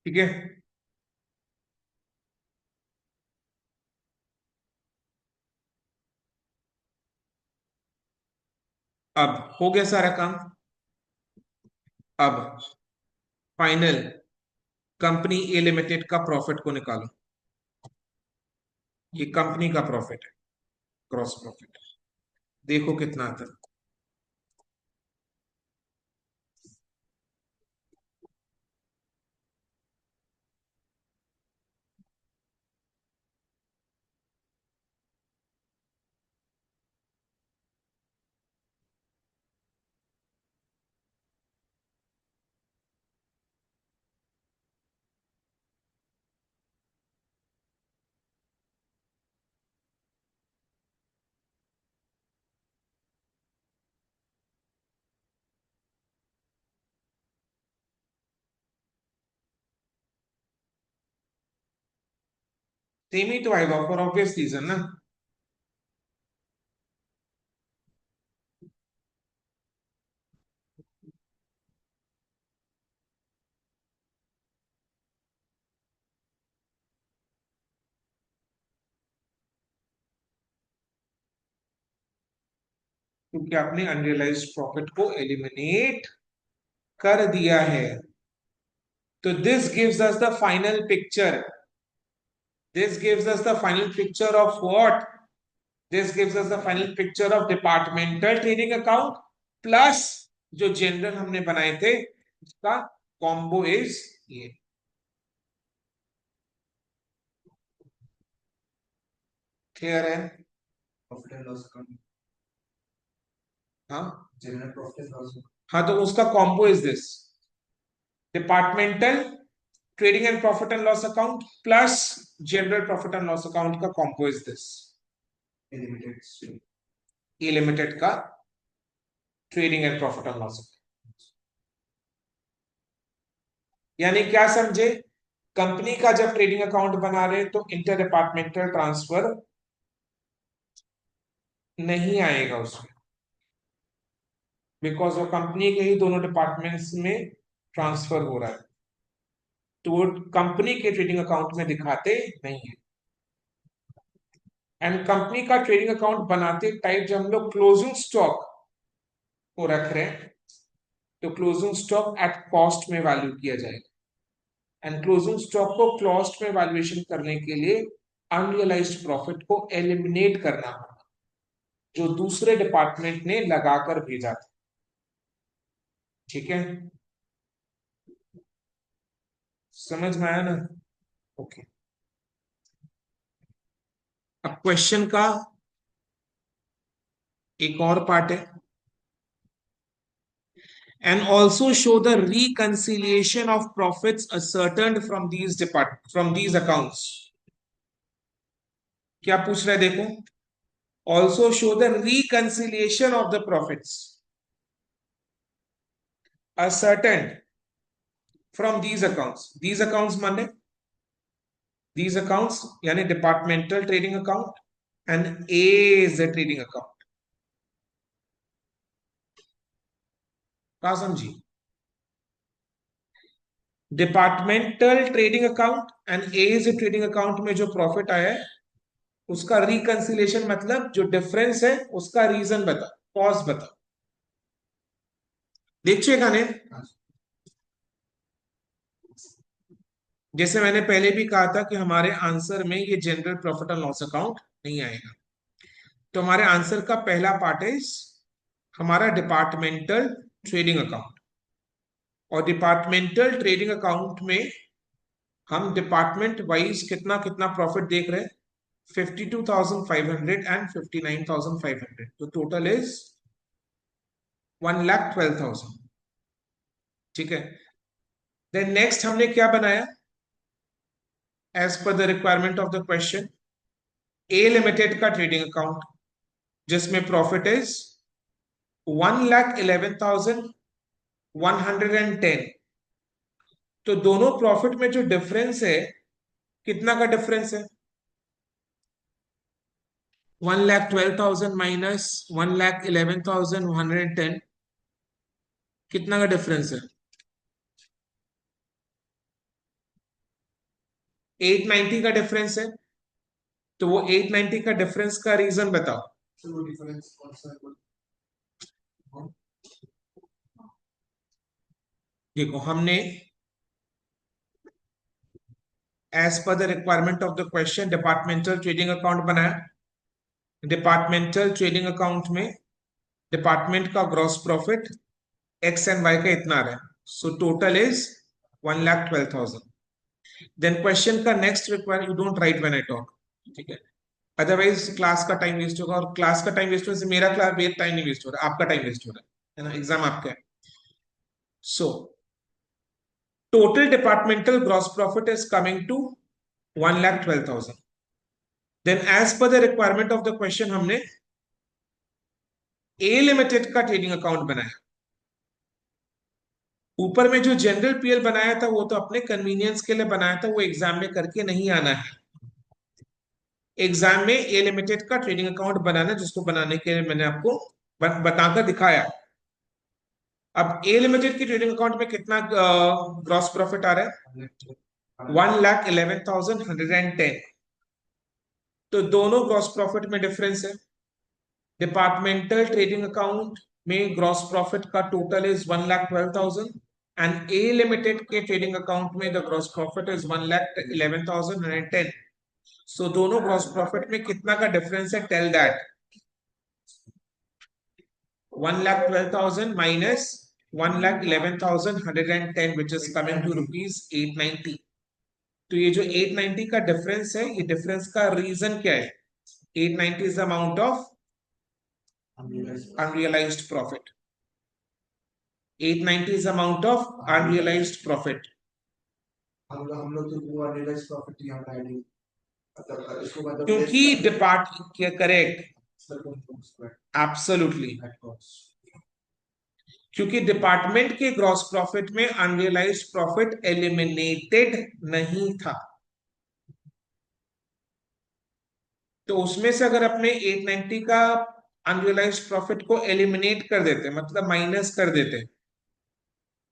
ठीक है। अब हो गया सारा काम। अब फाइनल कंपनी ए लिमिटेड का प्रॉफिट को निकालो। ये कंपनी का प्रॉफिट है, ग्रॉस प्रॉफिट। देखो कितना आता है। सेम ही तो आएगा फॉर ऑब्वियस रीजन ना। क्योंकि आपने अनरियलाइज्ड प्रॉफिट को एलिमिनेट कर दिया है। तो this gives us the final picture. This gives us the final picture of what? This gives us the final picture of departmental trading account plus जो जनरल हमने बनाए थे उसका कॉम्बो इज ये। क्लियर है? प्रॉफिट एंड लॉस अकाउंट, हाँ जनरल प्रॉफिट एंड लॉस। हाँ, तो उसका combo is this, departmental trading and profit and loss account plus general profit and loss account का combo is this. Limited. A limited का trading and profit and loss account. यानी क्या समझे? कंपनी का जब ट्रेडिंग अकाउंट बना रहे तो इंटर डिपार्टमेंटल ट्रांसफर नहीं आएगा उसमें, बिकॉज वो कंपनी के ही दोनों डिपार्टमेंट्स में ट्रांसफर हो रहा है, तो वो कंपनी के ट्रेडिंग अकाउंट में दिखाते नहीं है। एंड कंपनी का ट्रेडिंग अकाउंट बनाते टाइप जब हम लोग क्लोजिंग स्टॉक को रख रहे हैं तो क्लोजिंग स्टॉक एट कॉस्ट में वैल्यू किया जाएगा। एंड क्लोजिंग स्टॉक को कॉस्ट में वैल्यूएशन करने के लिए अनरियलाइज्ड प्रॉफिट को एलिमिनेट करना होगा जो दूसरे डिपार्टमेंट ने लगाकर भेजा था। ठीक है, समझ में आया ना? ओके। अब क्वेश्चन का एक और पार्ट है, and also show the reconciliation of profits ascertained from these accounts। क्या पूछ रहा है देखो, also show the reconciliation of the profits ascertained from these accounts माने these accounts यानी departmental trading account and A is the trading account. कहा समझी? Departmental trading account and A is trading account में जो प्रॉफिट आया है उसका रिकंसिलेशन मतलब जो डिफरेंस है उसका रीजन बता, कॉज बता। देखिए गाने, जैसे मैंने पहले भी कहा था कि हमारे आंसर में ये general profit and loss account नहीं आएगा। तो हमारे आंसर का पहला पार्ट इज हमारा डिपार्टमेंटल ट्रेडिंग अकाउंट। और डिपार्टमेंटल ट्रेडिंग अकाउंट में हम डिपार्टमेंट वाइज कितना कितना प्रॉफिट देख रहे हैं, 52,500 एंड 59,500, तो टोटल इज 1,12,000। ठीक है। देन नेक्स्ट हमने क्या बनाया, as per the requirement of the question, A limited का ट्रेडिंग अकाउंट जिसमें प्रॉफिट इज 1,11,110। तो दोनों प्रॉफिट में जो डिफरेंस है, कितना का डिफरेंस है, 1,12,000 माइनस 1,11,110, कितना का डिफरेंस है, 890 का डिफरेंस है। तो वो 890 का डिफरेंस का रीजन बताओ। So वो difference कौन सा है? देखो हमने as per the requirement of the question departmental trading account बनाया। डिपार्टमेंटल ट्रेडिंग अकाउंट में डिपार्टमेंट का gross profit X and Y का इतना रहा है, so total is 1,12,000। Then question का next require, you don't write when I talk, ठीक है, अदरवाइज क्लास का टाइम वेस्ट होगा, और क्लास का टाइम वेस्ट होने से मेरा क्लास टाइम नहीं वेस्ट हो रहा, आपका टाइम वेस्ट हो रहा है ना, एग्जाम आपका है। So total departmental gross profit is coming to 1,12,000। Then as per the requirement of the question हमने ए लिमिटेड का ट्रेडिंग अकाउंट बनाया। ऊपर में जो जनरल पीएल बनाया था वो तो अपने कन्वीनियंस के लिए बनाया था, वो एग्जाम में करके नहीं आना है। एग्जाम में ए लिमिटेड का ट्रेडिंग अकाउंट बनाना, जिसको बनाने के लिए मैंने आपको बताकर दिखाया। अब ए लिमिटेड की ट्रेडिंग अकाउंट में कितना ग्रॉस प्रॉफिट आ रहा है, 1,11,110। तो दोनों ग्रॉस प्रॉफिट में डिफरेंस है। डिपार्टमेंटल ट्रेडिंग अकाउंट में ग्रॉस प्रॉफिट का total is 1,12,000 and A limited के ट्रेडिंग अकाउंट में द ग्रॉस प्रॉफिट इज 1,11,110। सो दोनों ग्रॉस प्रॉफिट में कितना का डिफरेंस है, tell that. 1,12,000 minus 1,11,110 which is coming to rupees 890। तो ये जो 890 का डिफरेंस है, ये डिफरेंस का रीजन क्या है, 890 is amount of unrealised profit. 890 is amount of unrealised profit. हम लोग तो वो अनरियलाइज्ड प्रॉफिट यहाँ पे ऐड नहीं, मतलब इसको मतलब क्योंकि डिपार्ट करेक्ट, एब्सोल्युटली, क्योंकि डिपार्टमेंट के ग्रॉस प्रॉफिट में अनरियलाइज्ड प्रॉफिट एलिमिनेटेड नहीं था। तो उसमें से अगर अपने 890 का अनरियलाइज्ड प्रॉफिट को एलिमिनेट कर देते, मतलब माइनस कर देते,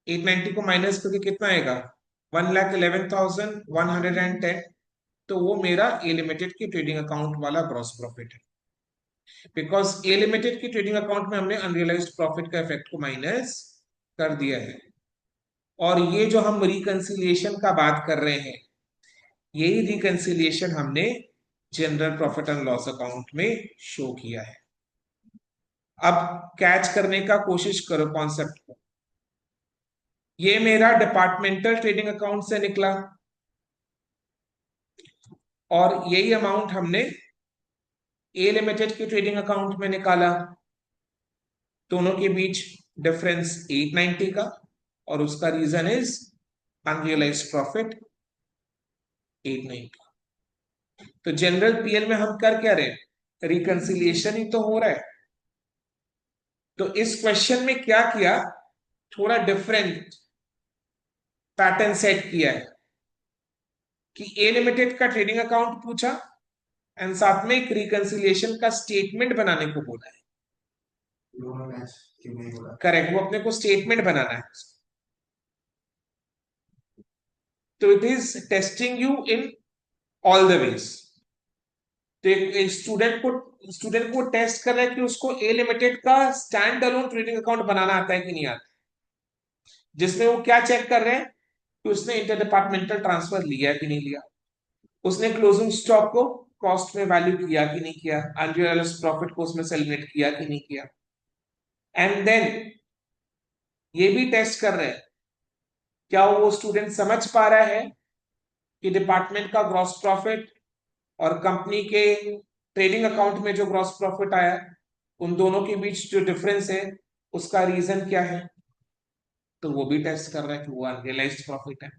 890 को माइनस करके कितना आएगा, 1,11,110। तो वो मेरा ए लिमिटेड की ट्रेडिंग अकाउंट वाला ग्रॉस प्रॉफिट है, बिकॉज ए लिमिटेड की ट्रेडिंग अकाउंट में हमने अनरियलाइज्ड प्रॉफिट का इफेक्ट को माइनस कर दिया है। और ये जो हम रिकंसिलिएशन का बात कर रहे हैं, यही रिकंसिलिएशन हमने general profit and loss account में शो किया है। अब कैच करने का कोशिश करो कॉन्सेप्ट को। ये मेरा डिपार्टमेंटल ट्रेडिंग अकाउंट से निकला, और यही अमाउंट हमने ए लिमिटेड के ट्रेडिंग अकाउंट में निकाला। दोनों के बीच डिफरेंस 890 का, और उसका रीजन इज अनरियलाइज्ड प्रॉफिट 890। तो जनरल पीएल में हम कर क्या रहे, रिकंसिलिएशन ही तो हो रहा है। तो इस क्वेश्चन में क्या किया, थोड़ा डिफरेंट पैटर्न सेट किया है कि ए लिमिटेड का ट्रेडिंग अकाउंट पूछा एंड साथ में एक रिकंसिलिएशन का स्टेटमेंट बनाने को बोला है। करेक्ट, वो अपने को स्टेटमेंट बनाना है। तो it is testing you in all the ways. तो एक स्टूडेंट को टेस्ट कर रहा है कि उसको ए लिमिटेड का स्टैंड अलोन ट्रेडिंग अकाउंट बनाना आता है कि नहीं आता, जिसमें वो क्या चेक कर रहे हैं कि उसने इंटर डिपार्टमेंटल ट्रांसफर लिया कि नहीं लिया, उसने क्लोजिंग स्टॉक को कॉस्ट में वैल्यू किया कि नहीं किया, अनरियलाइज्ड प्रॉफिट को उसमें सेलिब्रेट किया कि नहीं किया। एंड देन ये भी टेस्ट कर रहे हैं क्या वो स्टूडेंट समझ पा रहा है कि डिपार्टमेंट का ग्रॉस प्रॉफिट और कंपनी के ट्रेडिंग अकाउंट में जो ग्रॉस प्रॉफिट आया उन दोनों के बीच जो डिफरेंस है उसका रीजन क्या है। तो वो भी टेस्ट कर रहा है कि वो अनरियलाइज्ड प्रॉफिट है,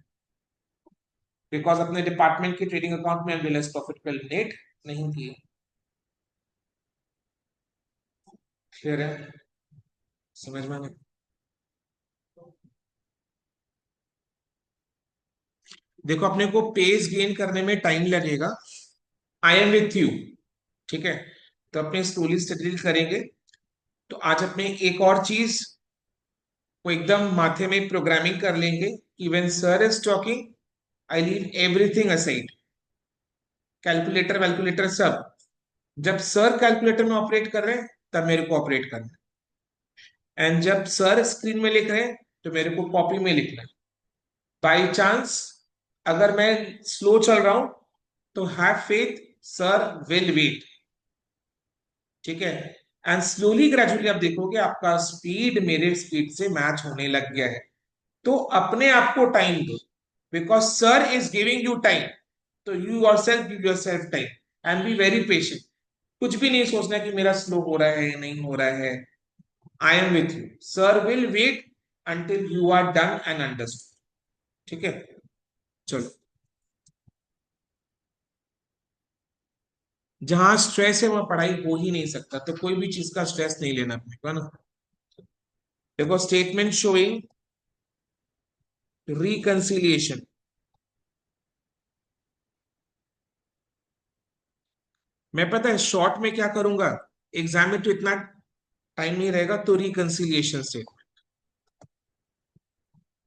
बिकॉज अपने डिपार्टमेंट के ट्रेडिंग अकाउंट में अनरियलाइज्ड प्रॉफिट को एलिमिनेट नहीं किया। क्लियर है, समझ में नहीं? देखो अपने को पेज गेन करने में टाइम लगेगा, आई एम विथ यू, ठीक है। तो अपने स्लोली स्टडी करेंगे। तो आज अपने एक और चीज को एकदम माथे में प्रोग्रामिंग कर लेंगे कि when sir is talking I leave everything aside, calculator वैल्कुलेटर सब। जब सर कैलकुलेटर में ऑपरेट कर रहे हैं तब मेरे को ऑपरेट करना है, एंड जब सर स्क्रीन में लिख रहे हैं तो मेरे को कॉपी में लिखना है। बाई चांस अगर मैं स्लो चल रहा हूं तो have faith, sir will wait, ठीक है। एंड स्लोली ग्रेजुअली आप देखोगे आपका स्पीड मेरे स्पीड से मैच होने लग गया है। तो अपने आप को टाइम दो, because sir is giving you time, तो you yourself give yourself time and be very patient. कुछ भी नहीं सोचना कि मेरा स्लो हो रहा है नहीं हो रहा है। I am with you, sir will wait until you are done and understood, ठीक है। चलो, जहां स्ट्रेस है वहां पढ़ाई हो ही नहीं सकता, तो कोई भी चीज का स्ट्रेस नहीं लेना अपने को, है ना। देखो स्टेटमेंट शोइंग रिकंसिलिएशन, मैं पता है शॉर्ट में क्या करूंगा, एग्जाम में तो इतना टाइम नहीं रहेगा, तो रिकंसिलिएशन स्टेटमेंट।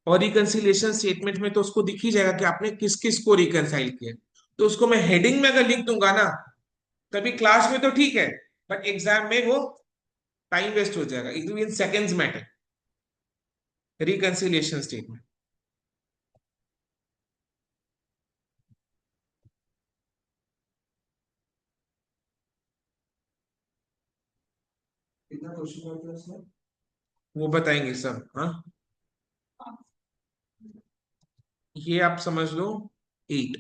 और रिकंसिलिएशन स्टेटमेंट में तो उसको दिख ही जाएगा कि आपने किस किस को रिकंसाइल किया। तो उसको मैं हेडिंग में अगर लिख दूंगा ना, तभी क्लास में तो ठीक है, बट एग्जाम में वो टाइम वेस्ट हो जाएगा, it mean seconds matter. Reconciliation statement, कितना क्वेश्चन करते हैं उसमें? वो बताएंगे सब, हाँ। ये आप समझ लो 8।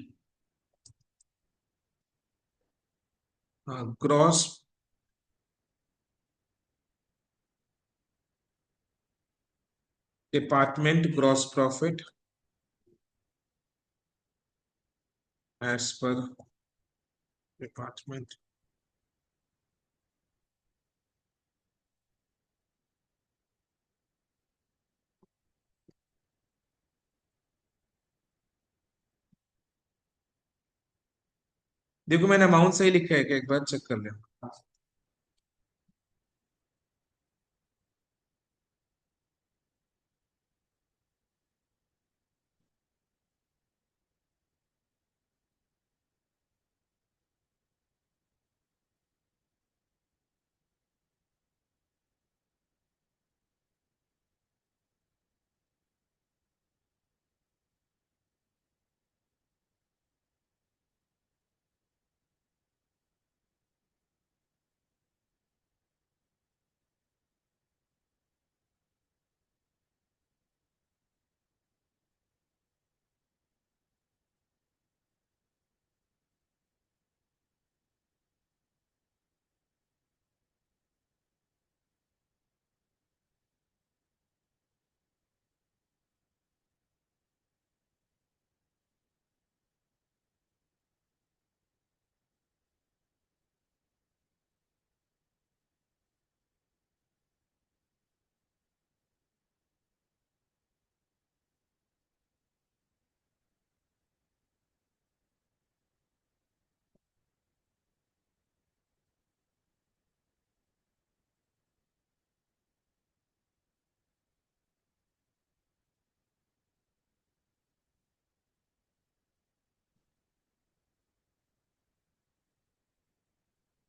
हाँ, gross department gross profit as per department. देखो मैंने अमाउंट सही लिखा है क्या, एक बार चेक कर लेना।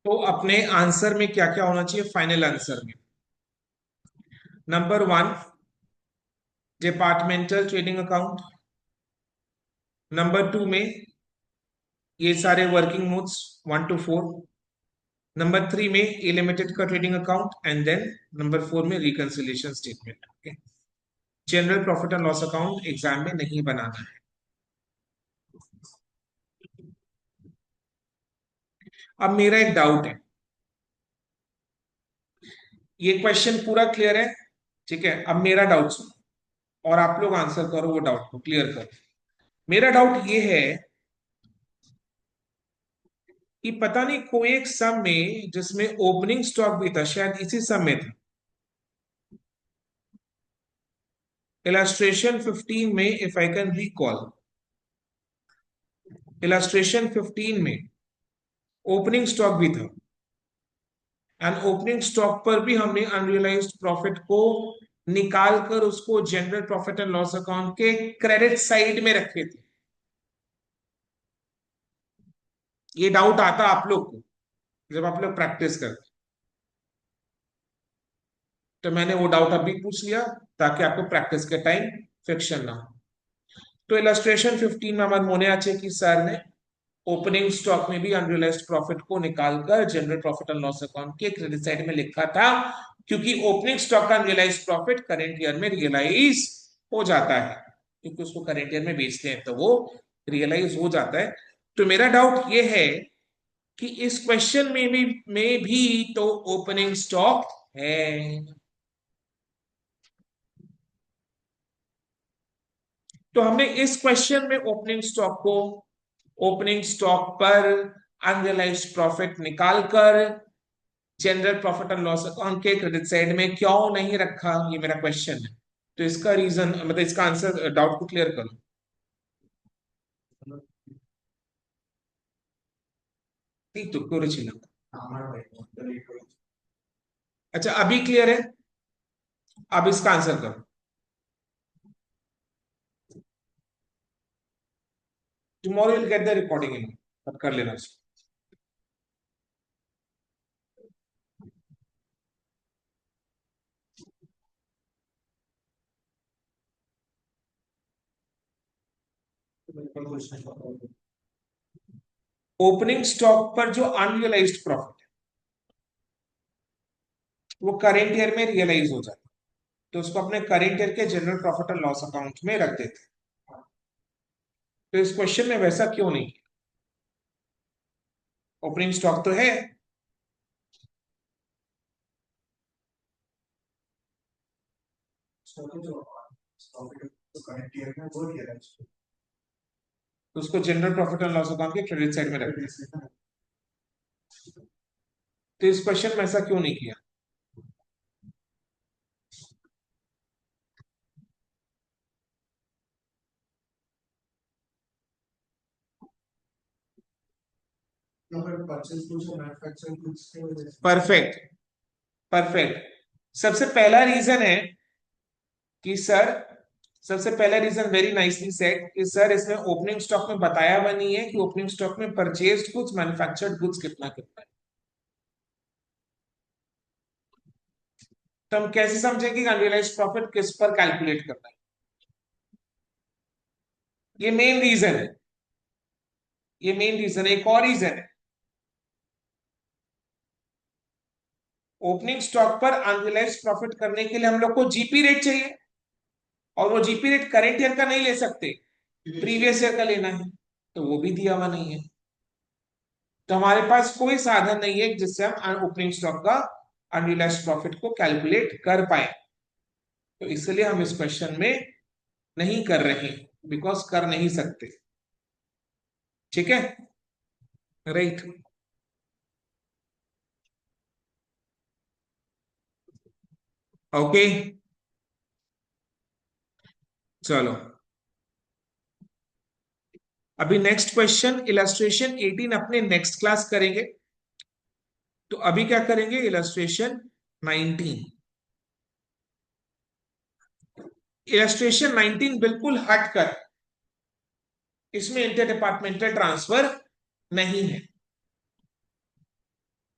तो अपने आंसर में क्या क्या होना चाहिए फाइनल आंसर में? Number 1 departmental trading account, number 2 में ये सारे वर्किंग नोट्स 1 to 4। नंबर 3 में ए लिमिटेड का trading account and then number 4 में reconciliation statement. Okay, general profit and loss account exam में नहीं बनाना है। अब मेरा एक डाउट है, ये क्वेश्चन पूरा क्लियर है? ठीक है, अब मेरा डाउट सुनो और आप लोग आंसर करो, वो डाउट को क्लियर करो। मेरा डाउट ये है कि पता नहीं कोई एक सम में जिसमें ओपनिंग स्टॉक भी था, शायद इसी सम में था, इलस्ट्रेशन 15 में, if I can recall, illustration 15 में ओपनिंग स्टॉक भी था एंड ओपनिंग स्टॉक पर भी हमने अनरियलाइज्ड प्रॉफिट को निकाल कर उसको general profit and loss account के क्रेडिट साइड में रखे थे। ये डाउट आता आप लोग को जब आप लोग प्रैक्टिस करते, तो मैंने वो डाउट अभी पूछ लिया ताकि आपको प्रैक्टिस के टाइम फ्रिक्शन ना हो। तो इलस्ट्रेशन 15 में हमारे मोने आचे की सर ने ओपनिंग स्टॉक में भी अनरियलाइज्ड प्रॉफिट को निकालकर general profit and loss account के क्रेडिट साइड में लिखा था, क्योंकि ओपनिंग स्टॉक का अनरियलाइज्ड प्रॉफिट करंट ईयर में रियलाइज हो जाता है, क्योंकि उसको करंट ईयर में बेचते हैं तो वो रियलाइज हो जाता है। तो मेरा डाउट ये है कि इस क्वेश्चन में भी तो ओपनिंग स्टॉक है। तो हमने इस क्वेश्चन में ओपनिंग स्टॉक को ओपनिंग स्टॉक पर अनरियलाइज्ड प्रॉफिट निकालकर general profit and loss account के क्रेडिट साइड में क्यों नहीं रखा, ये मेरा क्वेश्चन है। तो इसका रीजन मतलब इसका आंसर डाउट को क्लियर करो। नहीं तो क्यों रचिना? अच्छा अभी क्लियर है, अब इसका आंसर करो। Tomorrow will get the recording in, अब कर लेना उसको। ओपनिंग स्टॉक पर जो अनरियलाइज्ड प्रॉफिट है वो करेंट ईयर में रियलाइज हो जाता है, तो उसको अपने करेंट ईयर के general profit and loss account में रख देते हैं। तो इस क्वेश्चन में वैसा क्यों नहीं? ओपनिंग स्टॉक तो है। तो उसको general profit and loss account के क्रेडिट साइड में रख देते हैं। तो इस क्वेश्चन में ऐसा क्यों नहीं किया? Perfect, perfect. सबसे पहला रीजन है कि सर, सबसे पहला रीजन वेरी नाइसली सेड कि सर इसमें ओपनिंग स्टॉक में बताया हुआ नहीं है कि ओपनिंग स्टॉक में परचेज्ड गुड्स मैन्युफैक्चर्ड गुड्स कितना कितना है। तो हम कैसे समझेंगे कि अनरियलाइज्ड प्रॉफिट किस पर कैलकुलेट करना है? ये मेन रीजन है, ये मेन रीजन है। एक और रीजन है, ओपनिंग स्टॉक पर अनरियलाइज्ड प्रॉफिट करने के लिए हम लोग को जीपी रेट चाहिए, और वो जीपी रेट करेंट ईयर का नहीं ले सकते, प्रीवियस ईयर का लेना है, तो वो भी दिया हुआ नहीं है। तो हमारे पास कोई साधन नहीं है जिससे हम ओपनिंग स्टॉक का अनरियलाइज्ड प्रॉफिट को कैलकुलेट कर पाए। तो इसलिए हम इस क्वेश्चन में नहीं कर रहे, बिकॉज कर नहीं सकते। ठीक है, राइट। ओके, चलो अभी नेक्स्ट क्वेश्चन इलस्ट्रेशन 18 अपने नेक्स्ट क्लास करेंगे। तो अभी क्या करेंगे, इलस्ट्रेशन 19। इलस्ट्रेशन 19 बिल्कुल हटकर, इसमें इंटर डिपार्टमेंटल ट्रांसफर नहीं है।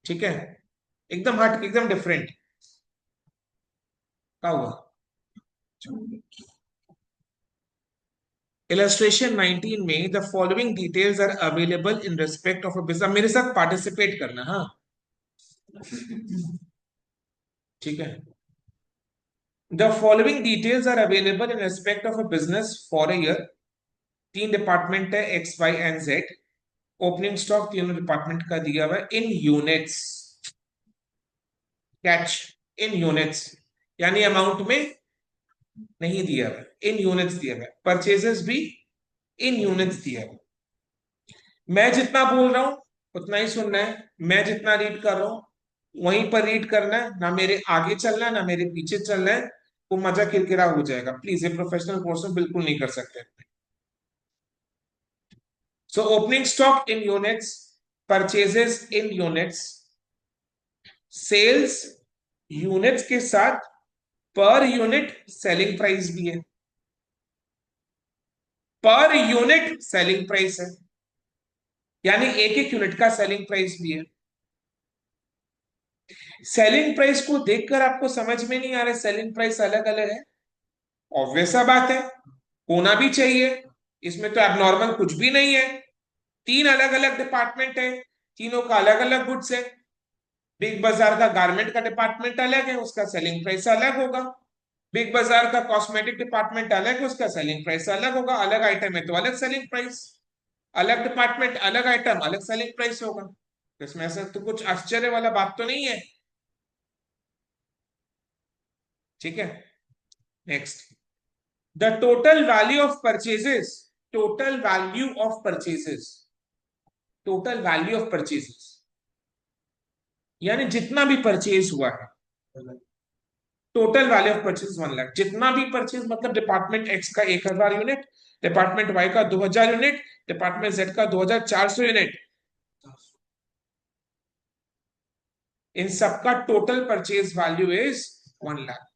ठीक है, एकदम हट, एकदम डिफरेंट। क्या हुआ? इलस्ट्रेशन 19 में the following details are available in respect of a business, मेरे साथ पार्टिसिपेट करना, हाँ ठीक है। The following details are available in respect of a business for a year. तीन डिपार्टमेंट है, X Y and Z. Opening stock तीनों डिपार्टमेंट का दिया हुआ है in units. Catch, in units, यानी अमाउंट में नहीं दिया हुआ, इन यूनिट्स दिया हुआ। परचेजेस भी इन यूनिट्स दिया हुआ। मैं जितना बोल रहा हूं उतना ही सुनना है, मैं जितना रीड कर रहा हूं वहीं पर रीड करना है, ना मेरे आगे चलना है ना मेरे पीछे चलना है। वो मजा किरकिरा हो जाएगा, प्लीज, ये प्रोफेशनल कोर्स में बिल्कुल नहीं कर सकते। So opening stock in units, purchases in units, sales units के साथ पर यूनिट सेलिंग प्राइस भी है, पर यूनिट सेलिंग प्राइस है, यानी एक एक यूनिट का सेलिंग प्राइस भी है। सेलिंग प्राइस को देखकर आपको समझ में नहीं आ रहा सेलिंग प्राइस अलग अलग है? ऑब्वियस सा बात है, होना भी चाहिए, इसमें तो एबनॉर्मल कुछ भी नहीं है। तीन अलग अलग डिपार्टमेंट है, तीनों का अलग अलग गुड्स है। बिग बाजार का गारमेंट का डिपार्टमेंट अलग है, उसका सेलिंग प्राइस अलग होगा। बिग बाजार का कॉस्मेटिक डिपार्टमेंट अलग है, उसका सेलिंग प्राइस अलग होगा। अलग आइटम है तो अलग सेलिंग प्राइस, अलग डिपार्टमेंट अलग आइटम अलग सेलिंग प्राइस होगा। इसमें ऐसा तो कुछ आश्चर्य वाला बात तो नहीं है, ठीक है। Next, the total value of purchases, total value of purchases, total value of purchases यानी जितना भी परचेज हुआ है, total value of purchase 1 lakh. जितना भी परचेज मतलब डिपार्टमेंट एक्स का 1000 यूनिट, डिपार्टमेंट वाई का 2000 यूनिट, डिपार्टमेंट जेड का 2400 यूनिट, इन सबका total purchase value is 1 lakh.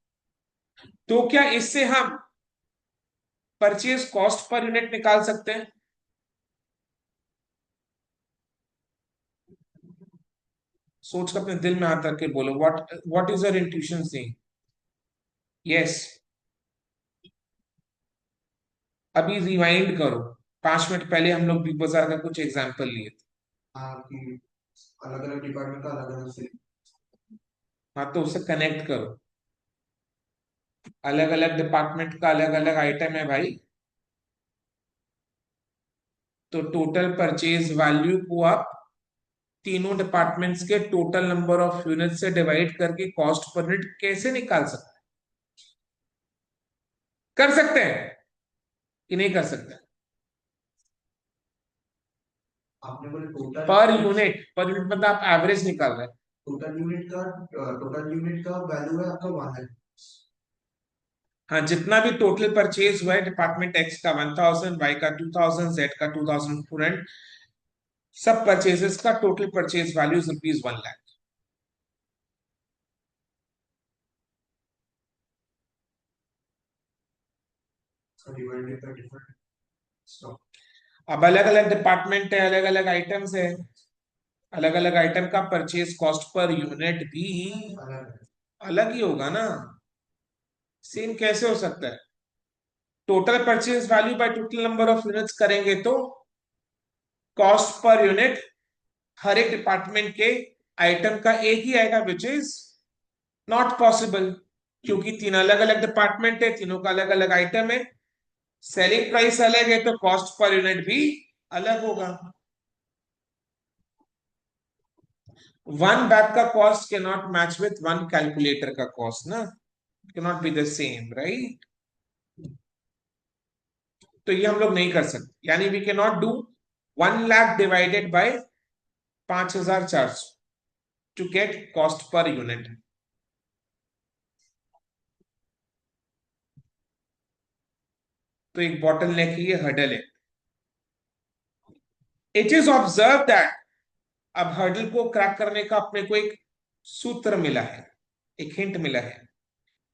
तो क्या इससे हम परचेज कॉस्ट पर यूनिट निकाल सकते हैं? सोच कर अपने दिल में हाथ रख के बोलो, what is your intuition saying? Yes. अभी रिवाइंड करो, 5 मिनट पहले हम लोग बिग बाजार का कुछ एग्जांपल लिए थे। हाँ कि अलग अलग डिपार्टमेंट का अलग अलग से। हाँ तो उसे कनेक्ट करो, अलग अलग डिपार्टमेंट का अलग अलग आइटम है भाई, तो टोटल परचेज वैल्यू को आप तीनों डिपार्टमेंट्स के टोटल नंबर ऑफ यूनिट से डिवाइड करके कॉस्ट पर यूनिट कैसे निकाल सकते हैं? कर सकते हैं कि नहीं कर सकते? आपने बोले टोटल पर यूनिट, पर यूनिट मतलब आप एवरेज निकाल रहे हैं। टोटल यूनिट का वैल्यू है आपका 1 है। हाँ, जितना भी टोटल परचेज हुआ है डिपार्टमेंट एक्स का 1000, वाई का 2000, जेड का 2400, सब परचेजेस का total purchase value ₹1 lakh. Divided by different stock. अब अलग अलग डिपार्टमेंट है, अलग अलग आइटम्स है, अलग अलग आइटम का परचेज कॉस्ट पर यूनिट भी अलग है। अलग ही होगा ना। सेम कैसे हो सकता है? Total purchase value by total number of units करेंगे तो कॉस्ट पर यूनिट हर एक डिपार्टमेंट के आइटम का एक ही आएगा, विच इज नॉट पॉसिबल, क्योंकि तीन अलग अलग डिपार्टमेंट है, तीनों का अलग अलग आइटम है, सेलिंग प्राइस अलग है तो कॉस्ट पर यूनिट भी अलग होगा। वन बैग का cost can not match with one calculator का कॉस्ट ना, can not be the same, right? तो ये हम लोग नहीं कर सकते, यानी we can not do 1 lakh divided by 5400 to get cost per unit. तो एक बॉटल नेक ये हर्डल है। इट इज ऑब्जर्व दैट, अब हर्डल को क्रैक करने का अपने को एक सूत्र मिला है, एक हिंट मिला है।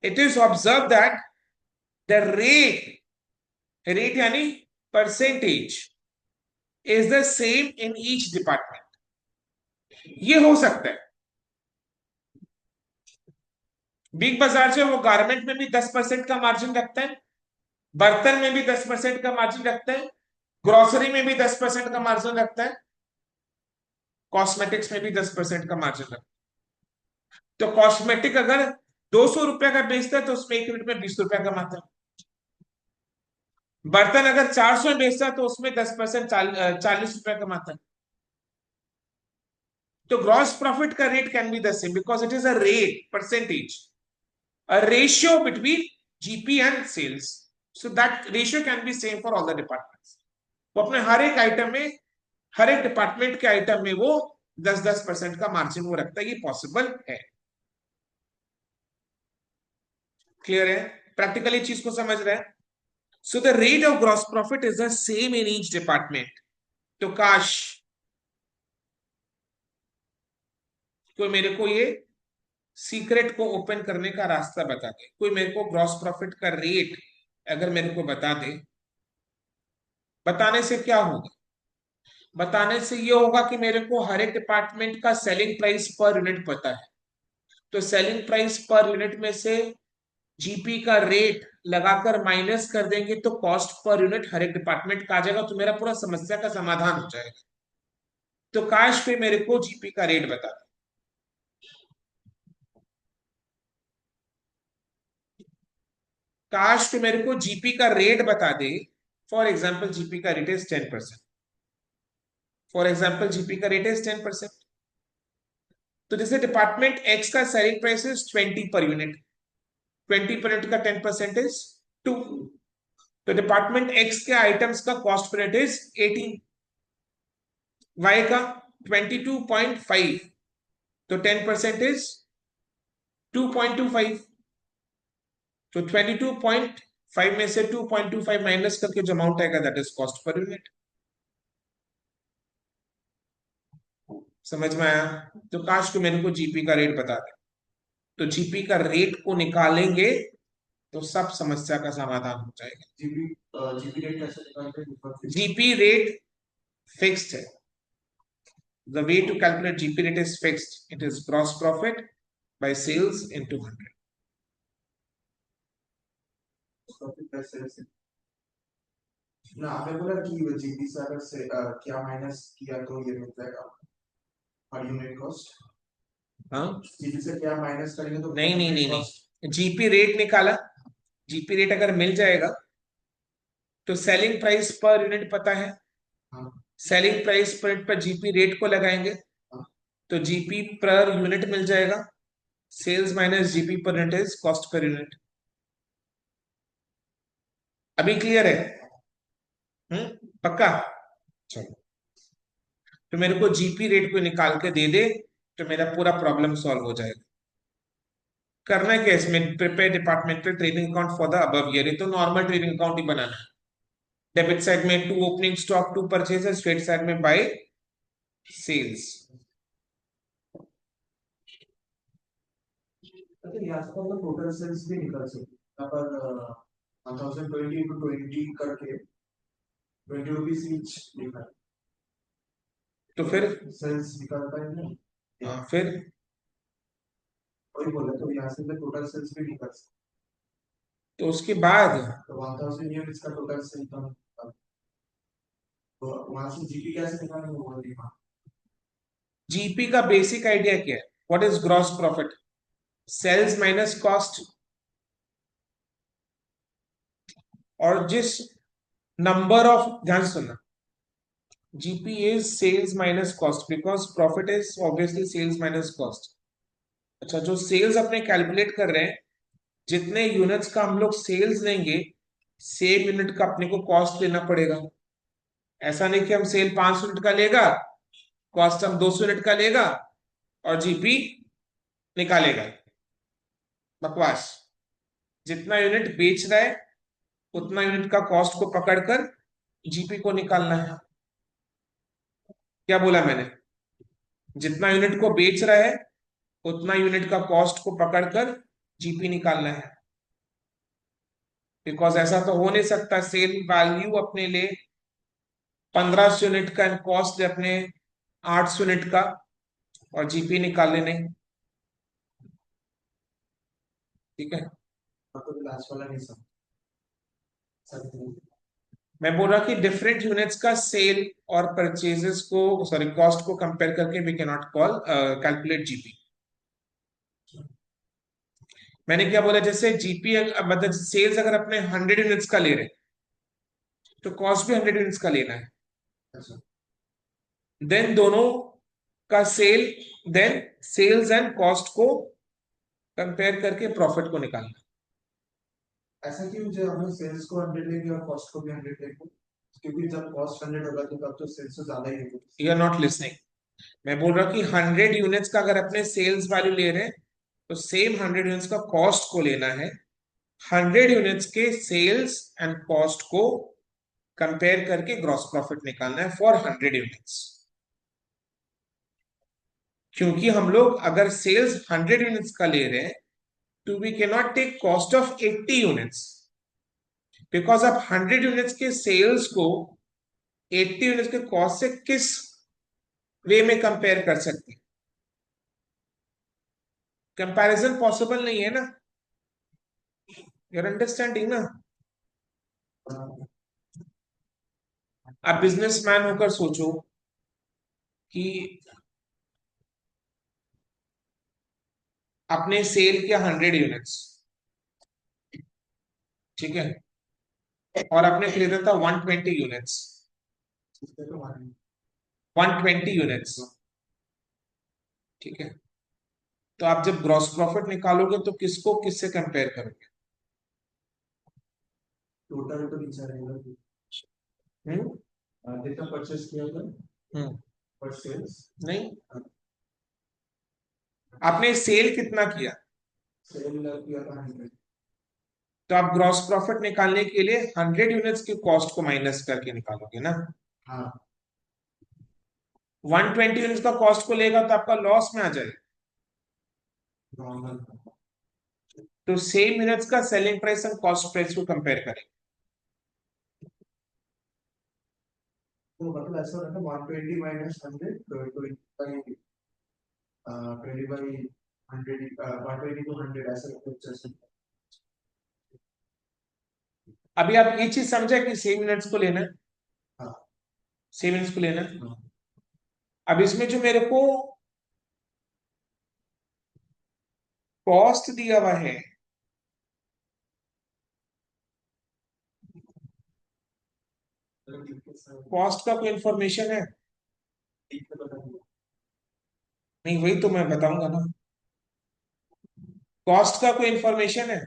It is observe that the rate, rate यानी percentage, is the same in each department. ये हो सकता है बिग बाजार जो वो गारमेंट में भी 10% का मार्जिन रखता है, बर्तन में भी 10% का मार्जिन रखता है, ग्रोसरी में भी 10% का मार्जिन रखता है, कॉस्मेटिक्स में भी 10% का मार्जिन रखता है। तो कॉस्मेटिक अगर 200 रुपए का बेचता है तो उसमें 1 यूनिट में 20 रुपया कमाता है। बर्तन अगर 400 में बेचता है तो उसमें 10% 40 रुपया कमाता है। तो ग्रॉस प्रॉफिट का rate can be the same because it is a rate percentage, a ratio between GP and sales. So that ratio can be same for all the departments. वो अपने हर एक आइटम में, हर एक डिपार्टमेंट के आइटम में वो 10-10% का मार्जिन वो रखता है, ये पॉसिबल है। क्लियर है? प्रैक्टिकली चीज को समझ रहे हैं? So the rate of gross profit is the same in each department. तो काश कोई मेरे को ये सीक्रेट को ओपन करने का रास्ता बता दे, कोई मेरे को ग्रॉस प्रॉफिट का रेट अगर मेरे को बता दे। बताने से क्या होगा? बताने से ये होगा कि मेरे को हर एक डिपार्टमेंट का सेलिंग प्राइस पर यूनिट पता है। तो सेलिंग प्राइस पर यूनिट में से जीपी का रेट लगाकर माइनस कर देंगे तो कॉस्ट पर यूनिट हर एक डिपार्टमेंट का आ जाएगा, तो मेरा पूरा समस्या का समाधान हो जाएगा। तो काश पे मेरे को जीपी का रेट बता दे। काश पे मेरे को जीपी का रेट बता दे। फॉर एग्जाम्पल जीपी का rate is 10%। For example GP का रेट इज 10%। तो जैसे डिपार्टमेंट एक्स का selling price is 20 per unit, 20% का 10% इज 2। तो डिपार्टमेंट एक्स के आइटम्स का cost per unit is 18, Y का 22.5, तो 10% इज 2.25। तो 22.5 में से 2.25 माइनस करके जो अमाउंट आएगा that is cost per unit. समझ में आया? तो काश को मेरे को जीपी का रेट बता दे, तो जीपी का रेट को निकालेंगे तो सब समस्या का समाधान हो जाएगा। जीपी जीपी रेट कैसे निकालते हैं? जीपी रेट फिक्स्ड है। The way to calculate GP rate is fixed. It is gross profit by sales into 100. Profit कैसे से ना आपने बोला कि वो जीपी से अगर से क्या माइनस किया तो ये मिल जाएगा पर यूनिट कॉस्ट। हाँ, जीपी से क्या माइनस करेंगे तो नहीं नहीं नहीं कॉस्ट। नहीं, जीपी रेट निकाला। जीपी रेट अगर मिल जाएगा तो सेलिंग प्राइस पर यूनिट पता है, हाँ सेलिंग प्राइस पर यूनिट पर जीपी रेट को लगाएंगे हाँ तो जीपी पर यूनिट मिल जाएगा। Sales minus GP per unit is cost per unit. अभी क्लियर है? पक्का? चलो, तो मेरे को जीपी रेट को निकाल के दे दे तो मेरा पूरा प्रॉब्लम सॉल्व हो जाएगा। करना है क्या इसमें? Prepare departmental trading account for the above year, ये तो नॉर्मल ट्रेडिंग अकाउंट ही बनाना है। डेबिट साइड में 2 opening stock, 2 purchases, credit side में बाय सेल्स। अच्छा यहाँ से हम टोटल सेल्स भी निकाल सकते हैं। यहाँ पर 1020 into 20 करके 20 रुपीस ईच लिखा है। तो फिर सेल्स निकाल पाएंगे फिर वही बोला तो यहाँ से मैं टोटल सेल्स भी निकाल सकते तो उसके बाद हैं। तो 1000 यूनिट्स का टोटल सेल तो वहां से जीपी कैसे निकालेंगे वो दिमाग। जीपी का बेसिक आइडिया क्या है? What is gross profit? Sales minus cost. और जिस नंबर ऑफ, ध्यान से सुनना, GP is sales minus cost because profit is obviously sales minus cost. अच्छा, जो सेल्स अपने कैलकुलेट कर रहे हैं, जितने यूनिट्स का हम लोग सेल्स लेंगे सेम यूनिट का अपने को कॉस्ट लेना पड़ेगा। ऐसा नहीं कि हम सेल 500 यूनिट का लेगा, कॉस्ट हम 200 यूनिट का लेगा और जीपी निकालेगा। बकवास। जितना यूनिट बेच रहा है उतना यूनिट का कॉस्ट को पकड़कर जीपी को निकालना है। क्या बोला मैंने? जितना यूनिट को बेच रहा है उतना यूनिट का कॉस्ट को पकड़कर जीपी निकालना है। बिकॉज ऐसा तो हो नहीं सकता सेल वैल्यू अपने ले 1500 यूनिट का, कॉस्ट ले अपने 800 यूनिट का और जीपी निकाल ले, नहीं। ठीक है? तो लास्ट वाला नहीं समझ। सब मैं बोल रहा कि डिफरेंट यूनिट्स का सेल और परचेजेस को, सॉरी, कॉस्ट को कंपेयर करके we can not call calculate GP. मैंने क्या बोला, जैसे जीपी मतलब सेल्स अगर अपने 100 यूनिट्स का ले रहे हैं तो कॉस्ट भी 100 यूनिट्स का लेना है। अच्छा। देन दोनों का sale, then sales and cost को कंपेयर करके प्रॉफिट को निकालना। ऐसा क्यों जो हमें सेल्स को 100 लेंगे और कॉस्ट को भी 100 लेंगे? क्योंकि जब कॉस्ट 100 होगा तो तब तो सेल्स तो ज्यादा ही होगा। You are not listening. मैं बोल रहा कि 100 यूनिट्स का अगर अपने सेल्स वैल्यू ले रहे हैं तो सेम 100 यूनिट्स का कॉस्ट को लेना है। 100 यूनिट्स के सेल्स एंड कॉस्ट को कंपेयर करके ग्रॉस प्रॉफिट निकालना है फॉर 100 यूनिट्स। क्योंकि हम लोग अगर सेल्स 100 यूनिट्स का ले रहे हैं तो we can not take cost of 80 units, because आप 100 यूनिट्स के सेल्स को 80 यूनिट्स के कॉस्ट से किस वे में कंपेयर कर सकते हैं? कंपैरिजन पॉसिबल नहीं है ना। यूर अंडरस्टैंडिंग ना। आप बिजनेसमैन होकर सोचो कि आपने सेल किया 100 यूनिट्स, ठीक है, और आपने खरीदा था 120 यूनिट्स। इसमें तो हमारी 120 यूनिट्स, ठीक है। तो आप जब ग्रॉस प्रॉफिट निकालोगे तो किसको किससे कंपेयर करोगे? टोटल तो नीचे रहेगा। हम्म। जितना परचेस किया था हम्म। पर सेल्स, नहीं, आपने सेल कितना किया सेल किया था 100। तो आप ग्रॉस प्रॉफिट निकालने के लिए 100 यूनिट्स की कॉस्ट को माइनस करके निकालोगे ना। हाँ। 120 यूनिट्स का कॉस्ट को लेगा तो आपका लॉस में आ जाएगा। नॉर्मल। तो सेम यूनिट्स का selling price and cost price को कंपेयर करें। तो मतलब ऐसा रहता है 120 माइनस 100 20 बाई 100, 120 to 100 ऐसा कुछ ऐसा। अभी आप ये चीज समझे कि सेम यूनिट्स को लेना है, हाँ। सेम यूनिट्स को लेना है। हाँ। अब इसमें जो मेरे को कॉस्ट दिया हुआ है, कॉस्ट का कोई इंफॉर्मेशन है? नहीं, वही तो मैं बताऊंगा ना। कॉस्ट का कोई इंफॉर्मेशन है?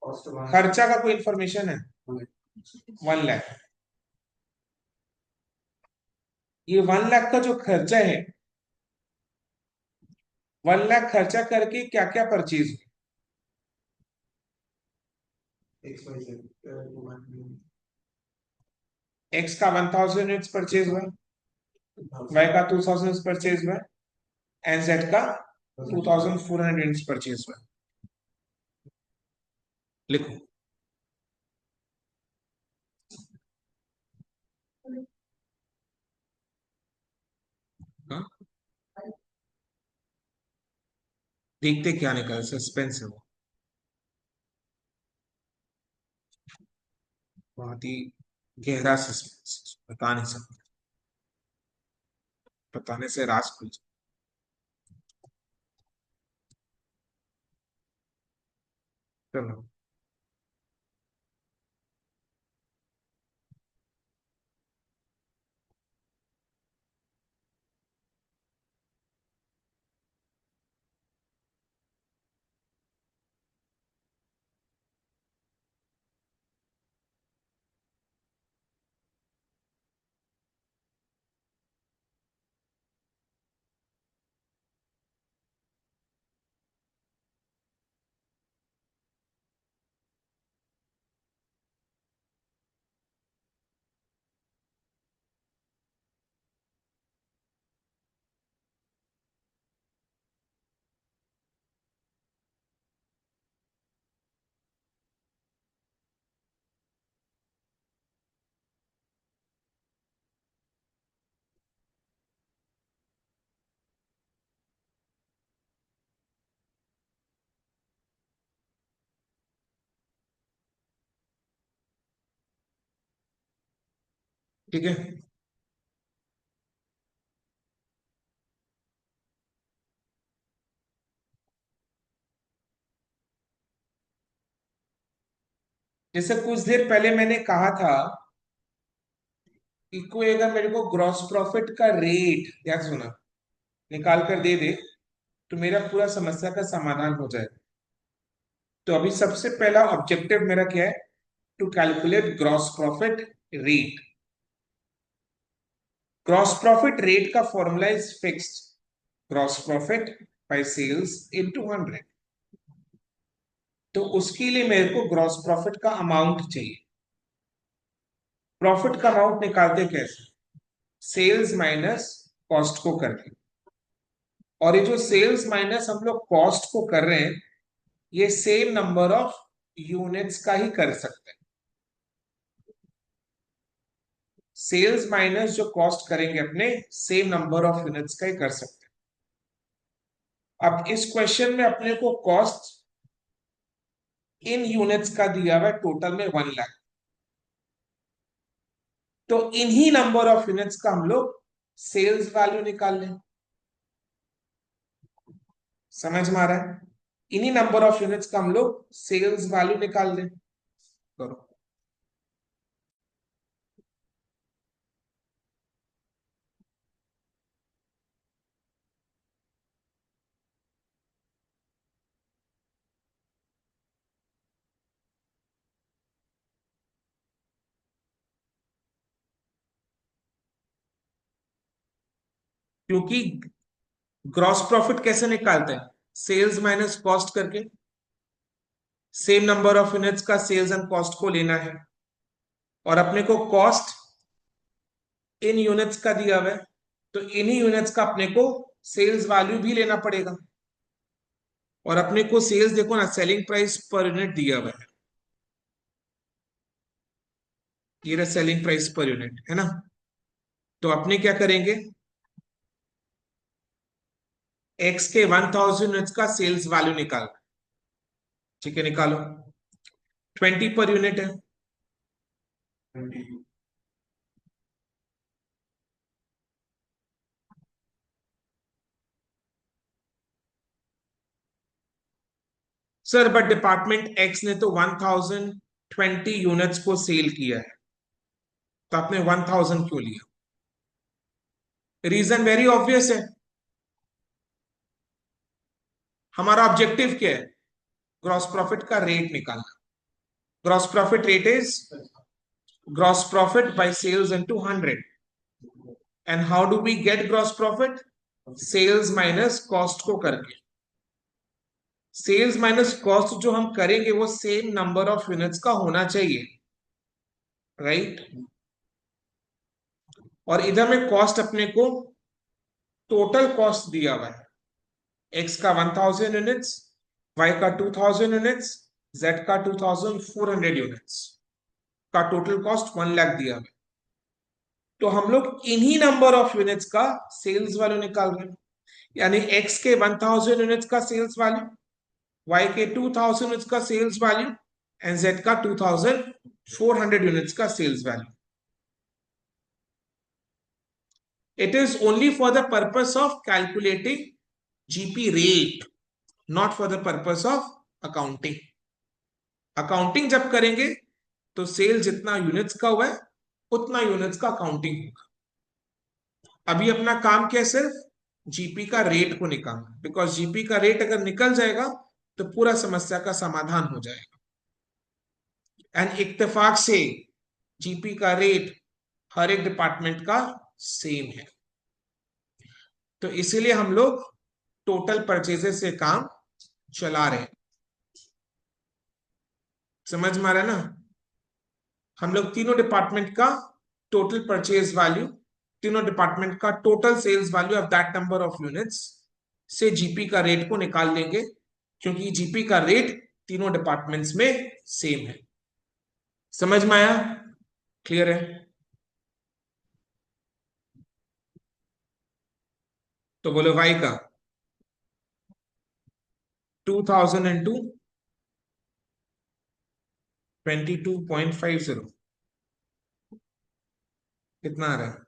कॉस्ट 1 खर्चा का कोई इंफॉर्मेशन है? 1 लाख। ये 1 लाख का जो खर्चा है, 1 लाख खर्चा करके क्या क्या परचेज हुई? XYZ एक्स का 1000 यूनिट्स परचेज हुआ, वाई का 2000 परचेज हुआ, एंड जेड का 2400 यूनिट्स परचेज हुआ। लिखो। हाँ? देखते क्या निकल, सस्पेंस है वो, बहुत ही गहरा सस्पेंस, बता नहीं सकता, बताने से राज खुल जाए। चलो। ठीक है। जैसे कुछ देर पहले मैंने कहा था कि कोई अगर मेरे को ग्रॉस प्रॉफिट का रेट, ध्यान सुना, निकाल कर दे दे तो मेरा पूरा समस्या का समाधान हो जाएगा। तो अभी सबसे पहला ऑब्जेक्टिव मेरा क्या है? To calculate gross profit rate. Gross profit rate का formula is fixed, gross profit by sales into 100। तो उसके लिए मेरे को ग्रॉस प्रॉफिट का अमाउंट चाहिए। प्रॉफिट का अमाउंट निकालते कैसे? सेल्स माइनस कॉस्ट को करके। और ये जो सेल्स माइनस हम लोग कॉस्ट को कर रहे हैं, ये सेम नंबर ऑफ यूनिट्स का ही कर सकते हैं। सेल्स माइनस जो कॉस्ट करेंगे अपने, सेम नंबर ऑफ यूनिट्स का ही कर सकते हैं। अब इस क्वेश्चन में अपने को कॉस्ट इन यूनिट्स का दिया हुआ है टोटल में 1 लाख। तो इन्हीं नंबर ऑफ यूनिट्स का हम लोग सेल्स वैल्यू निकाल लें। समझ में आ रहा है? इन्हीं नंबर ऑफ यूनिट्स का हम लोग सेल्स वैल्यू निकाल लें। करो। क्योंकि ग्रॉस प्रॉफिट कैसे निकालते हैं? सेल्स माइनस कॉस्ट करके। सेम नंबर ऑफ यूनिट्स का सेल्स एंड कॉस्ट को लेना है, और अपने को कॉस्ट इन यूनिट्स का दिया हुआ है, तो इन्हीं यूनिट्स का अपने को सेल्स वैल्यू भी लेना पड़ेगा। और अपने को सेल्स देखो ना, सेलिंग प्राइस पर यूनिट दिया हुआ है, ये रहा सेलिंग प्राइस पर यूनिट, है ना? तो अपने क्या करेंगे? एक्स के 1000 यूनिट्स का सेल्स वैल्यू निकाल। ठीक है, निकालो। 20 पर यूनिट है। 20। सर बट डिपार्टमेंट एक्स ने तो 1020 यूनिट्स को सेल किया है, तो आपने 1000 क्यों लिया? रीजन वेरी ऑब्वियस है। हमारा ऑब्जेक्टिव क्या है? ग्रॉस प्रॉफिट का रेट निकालना। Gross profit rate is gross profit by sales into 100। And how do we get gross profit? Sales minus cost को करके। सेल्स माइनस कॉस्ट जो हम करेंगे वो सेम नंबर ऑफ यूनिट्स का होना चाहिए, राइट? और इधर में कॉस्ट अपने को टोटल कॉस्ट दिया हुआ है। एक्स का 1000 यूनिट्स, वाई का 2000 यूनिट्स, जेड का 2400 यूनिट्स का टोटल कॉस्ट 1 लाख दिया हुआ है। तो हम लोग इन्हीं नंबर ऑफ यूनिट्स का सेल्स वैल्यू निकाल रहे हैं। यानी एक्स के 1000 यूनिट्स का सेल्स वैल्यू, वाई के 2000 यूनिट्स का सेल्स वैल्यू, एंड जेड का 2400 यूनिट्स का sales value. It is only for the purpose of calculating GP rate, not for the purpose of accounting. Accounting जब करेंगे तो सेल जितना यूनिट्स का हुआ है उतना यूनिट्स का अकाउंटिंग होगा। अभी अपना काम क्या है? सिर्फ जीपी का रेट को निकालना, बिकॉज जीपी का रेट अगर निकल जाएगा तो पूरा समस्या का समाधान हो जाएगा। एंड इत्तेफाक से जीपी का रेट हर एक डिपार्टमेंट का सेम है। तो इसीलिए हम लोग टोटल परचेजेस से काम चला रहे हैं। समझ में आ रहा है ना? हम लोग तीनों डिपार्टमेंट का टोटल परचेज वैल्यू, तीनों डिपार्टमेंट का total sales value of that number of units से जीपी का रेट को निकाल लेंगे, क्योंकि जीपी का रेट तीनों डिपार्टमेंट्स में सेम है। समझ में आया? क्लियर है? तो बोलो वाई का 2000 इंटू 22.50, कितना आ रहा है?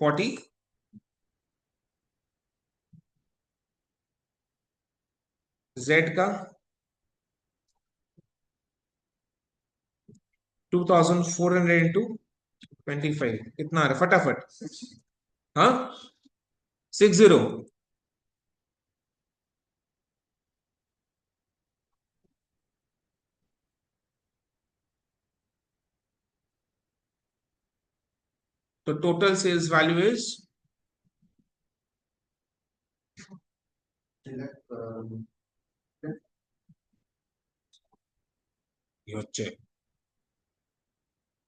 40। जेड का 2400 इंटू 25 कितना आ रहा है फटाफट? हाँ, 60। तो total sales value is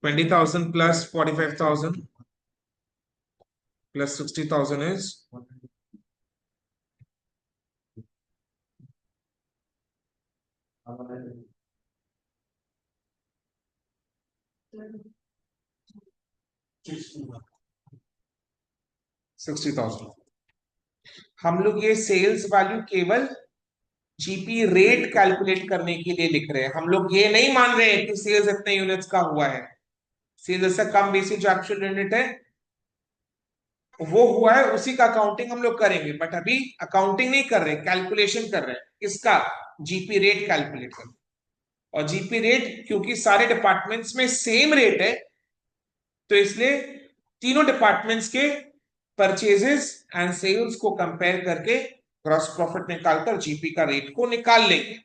20,000 plus 45,000 plus 60,000 is 60,000। हम लोग ये सेल्स वैल्यू केवल जीपी रेट कैलकुलेट करने के लिए लिख रहे हैं। हम लोग ये नहीं मान रहे हैं कि सेल्स इतने यूनिट्स का हुआ है। सेल्स से कम बेसी जो एक्चुअल यूनिट है वो हुआ है, उसी का अकाउंटिंग हम लोग करेंगे। बट अभी अकाउंटिंग नहीं कर रहे, कैलकुलेशन कर रहे हैं। इसका जीपी रेट कैलकुलेट कर। और जीपी रेट क्योंकि सारे डिपार्टमेंट्स में सेम रेट है, तो इसलिए तीनों डिपार्टमेंट्स के परचेजेस एंड सेल्स को कंपेयर करके ग्रॉस प्रॉफिट निकालकर जीपी का रेट को निकाल लेंगे।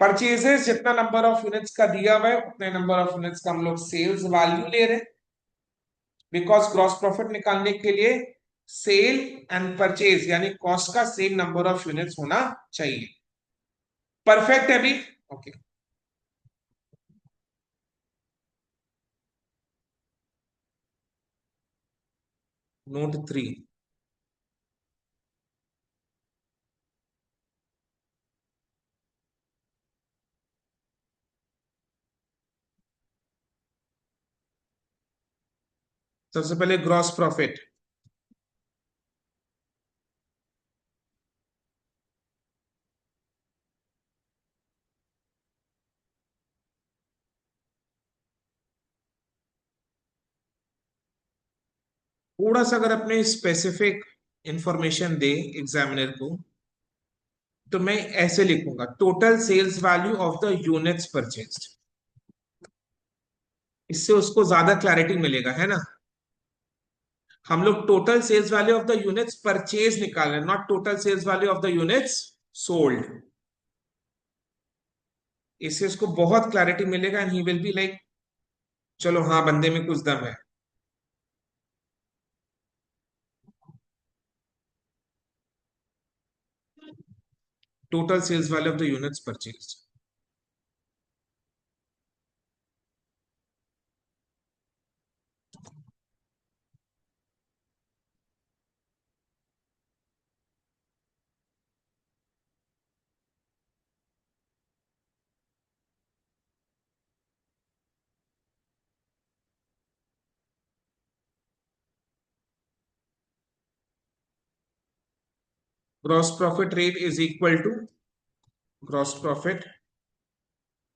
परचेजेस जितना नंबर ऑफ यूनिट्स का दिया हुआ है उतने नंबर ऑफ यूनिट्स का हम लोग सेल्स वैल्यू ले रहे हैं। बिकॉज ग्रॉस प्रॉफिट निकालने के लिए सेल एंड परचेज यानी कॉस्ट का सेम नंबर ऑफ यूनिट्स होना चाहिए। परफेक्ट है अभी? ओके। नोट 3। सबसे पहले ग्रॉस प्रॉफिट। थोड़ा सा अगर अपने स्पेसिफिक इंफॉर्मेशन दे एग्जामिनर को, तो मैं ऐसे लिखूंगा total sales value of the units purchased. इससे उसको ज्यादा क्लैरिटी मिलेगा, है ना? हम लोग total sales value of the units purchase निकाल रहे हैं, not total sales value of the units sold. इससे उसको बहुत क्लैरिटी मिलेगा and he will be like चलो हाँ, बंदे में कुछ दम है। Total sales value of the units purchase. Gross profit rate is equal to gross profit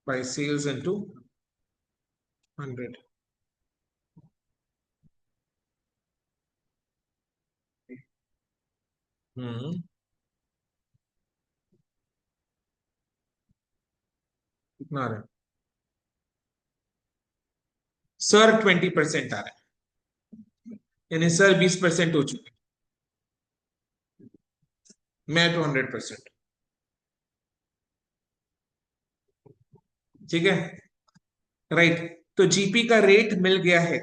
by sales into 100। Hmm. कितना आ रहा है सर? 20% आ रहा है, यानी सर 20% हो चुके। मैं तो 100%। ठीक है, राइट। तो जीपी का रेट मिल गया है।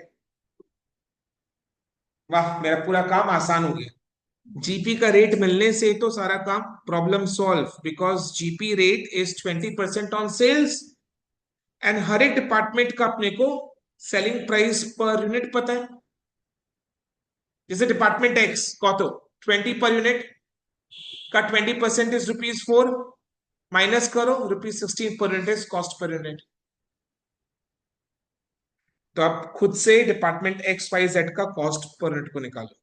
वाह, मेरा पूरा काम आसान हो गया। जीपी का रेट मिलने से तो सारा काम problem solve, because GP rate is 20% on sales and हर एक डिपार्टमेंट का अपने को सेलिंग प्राइस पर यूनिट पता है। जैसे डिपार्टमेंट एक्स का तो 20 पर यूनिट का 20% इज ₹4, माइनस करो ₹16 पर unit is cost per unit. तो आप खुद से डिपार्टमेंट एक्स वाई जेड का कॉस्ट पर यूनिट को निकालो।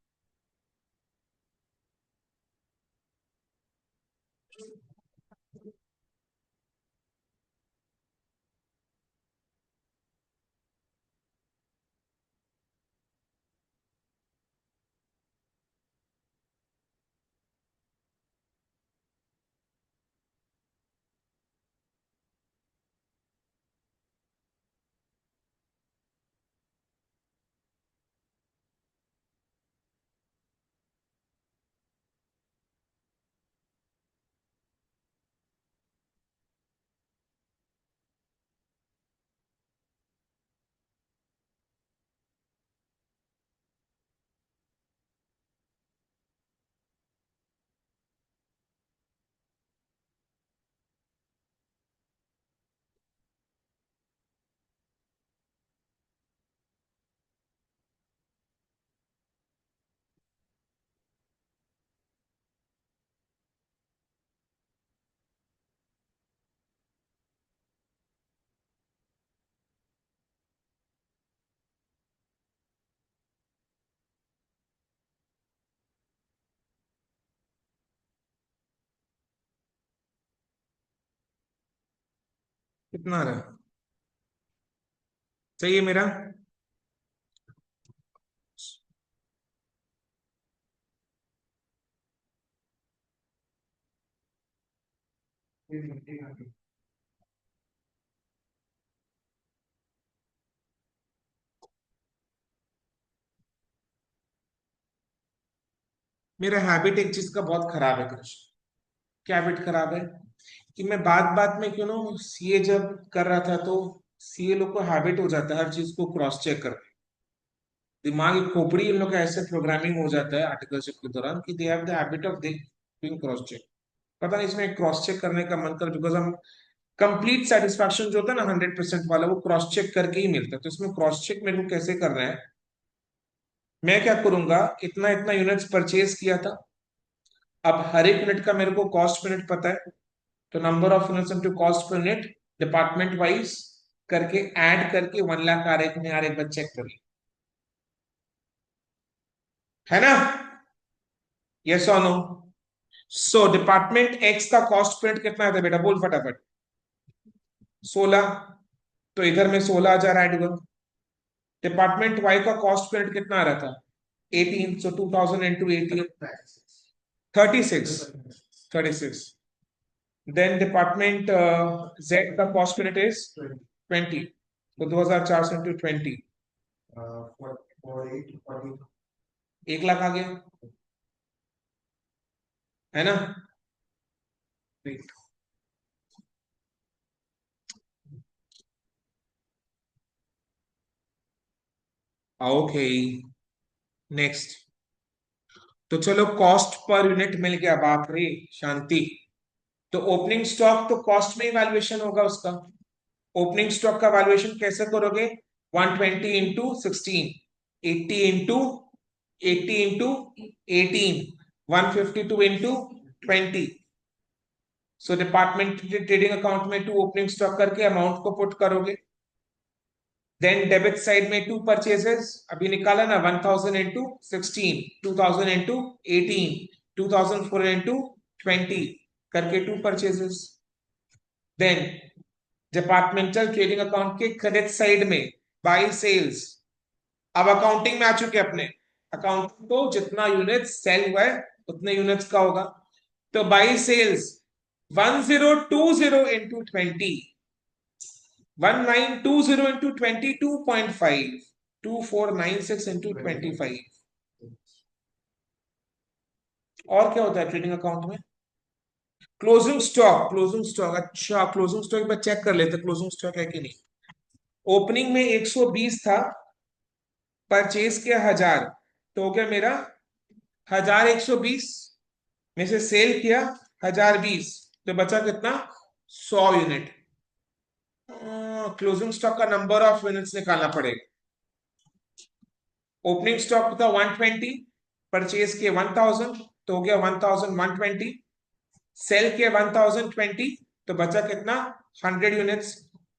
कितना रहा? सही है मेरा? मेरा हैबिट एक चीज का बहुत खराब है कृष्ण। क्या हैबिट खराब है? कि मैं बात बात में क्यों ना, सीए जब कर रहा था तो सीए लोग को हैबिट हो जाता है हर चीज को क्रॉस चेक कर, दिमाग की खोपड़ी इन लोग का ऐसे प्रोग्रामिंग हो जाता है आर्टिकलशिप के दौरान कि they have the habit of doing cross check. पता नहीं इसमें क्रॉस चेक करने का मन कर, बिकॉज हम कंप्लीट सेटिस्फैक्शन जो होता है ना 100% वाला, वो क्रॉस चेक करके ही मिलता है। तो इसमें क्रॉस चेक मेरे को कैसे करना है? मैं क्या करूंगा, इतना इतना यूनिट्स परचेज किया था, अब हर एक यूनिट का मेरे को कॉस्ट पर यूनिट पता है, तो number of units into cost per unit department wise करके ऐड करके 1 लाख आ रहे कि नहीं आ रहे, एक बार चेक करिए, है ना? यस और नो? सो डिपार्टमेंट एक्स का कॉस्ट पर यूनिट कितना था बेटा, बोल फटाफट। 16। तो इधर में 16,000 ऐड हुआ। डिपार्टमेंट वाई का कॉस्ट पर यूनिट कितना आ रहा था? 18, so 2000 into 18, 36, 36. Then department Z का cost unit is 20, तो 2400 into 20, 1 लाख आ गया, है ना? Okay, next. तो चलो कॉस्ट पर यूनिट मिल गया, बाप रे शांति। तो ओपनिंग स्टॉक तो कॉस्ट में ही वैल्यूएशन होगा उसका। ओपनिंग स्टॉक का वैल्यूएशन कैसे करोगे? 120 इंटू 16, 80 इंटू 80 इंटू 18, 152 इंटू 20। सो डिपार्टमेंट ट्रेडिंग अकाउंट में 2 ओपनिंग स्टॉक करके अमाउंट को पुट करोगे। देन डेबिट साइड में 2 परचेजेस अभी निकाला ना, 1000 इंटू 16, 2000 इंटू 18, 2004 इंटू 20 करके 2 purchases. Then departmental trading account के क्रेडिट साइड में बाई सेल्स। अब अकाउंटिंग में आ चुके अपने, अकाउंटिंग को जितना यूनिट सेल हुआ है उतने यूनिट्स का होगा। तो by sales 1020 into 20, 1920 into 20, 2.5, 2496 into 25। और क्या होता है ट्रेडिंग अकाउंट में? क्लोजिंग स्टॉक, क्लोजिंग स्टॉक, अच्छा क्लोजिंग स्टॉक एक बार चेक कर लेते क्लोजिंग स्टॉक है कि नहीं। ओपनिंग में 120 था, परचेज किया 1000, तो हो गया मेरा 1120 में से सेल किया 1020, तो बचा कितना? 100 यूनिट। क्लोजिंग स्टॉक का नंबर ऑफ यूनिट्स निकालना पड़ेगा। ओपनिंग स्टॉक था 120, परचेज किए 1000, तो हो गया 1120, सेल किए 1020, तो बचा कितना? 100 यूनिट्स।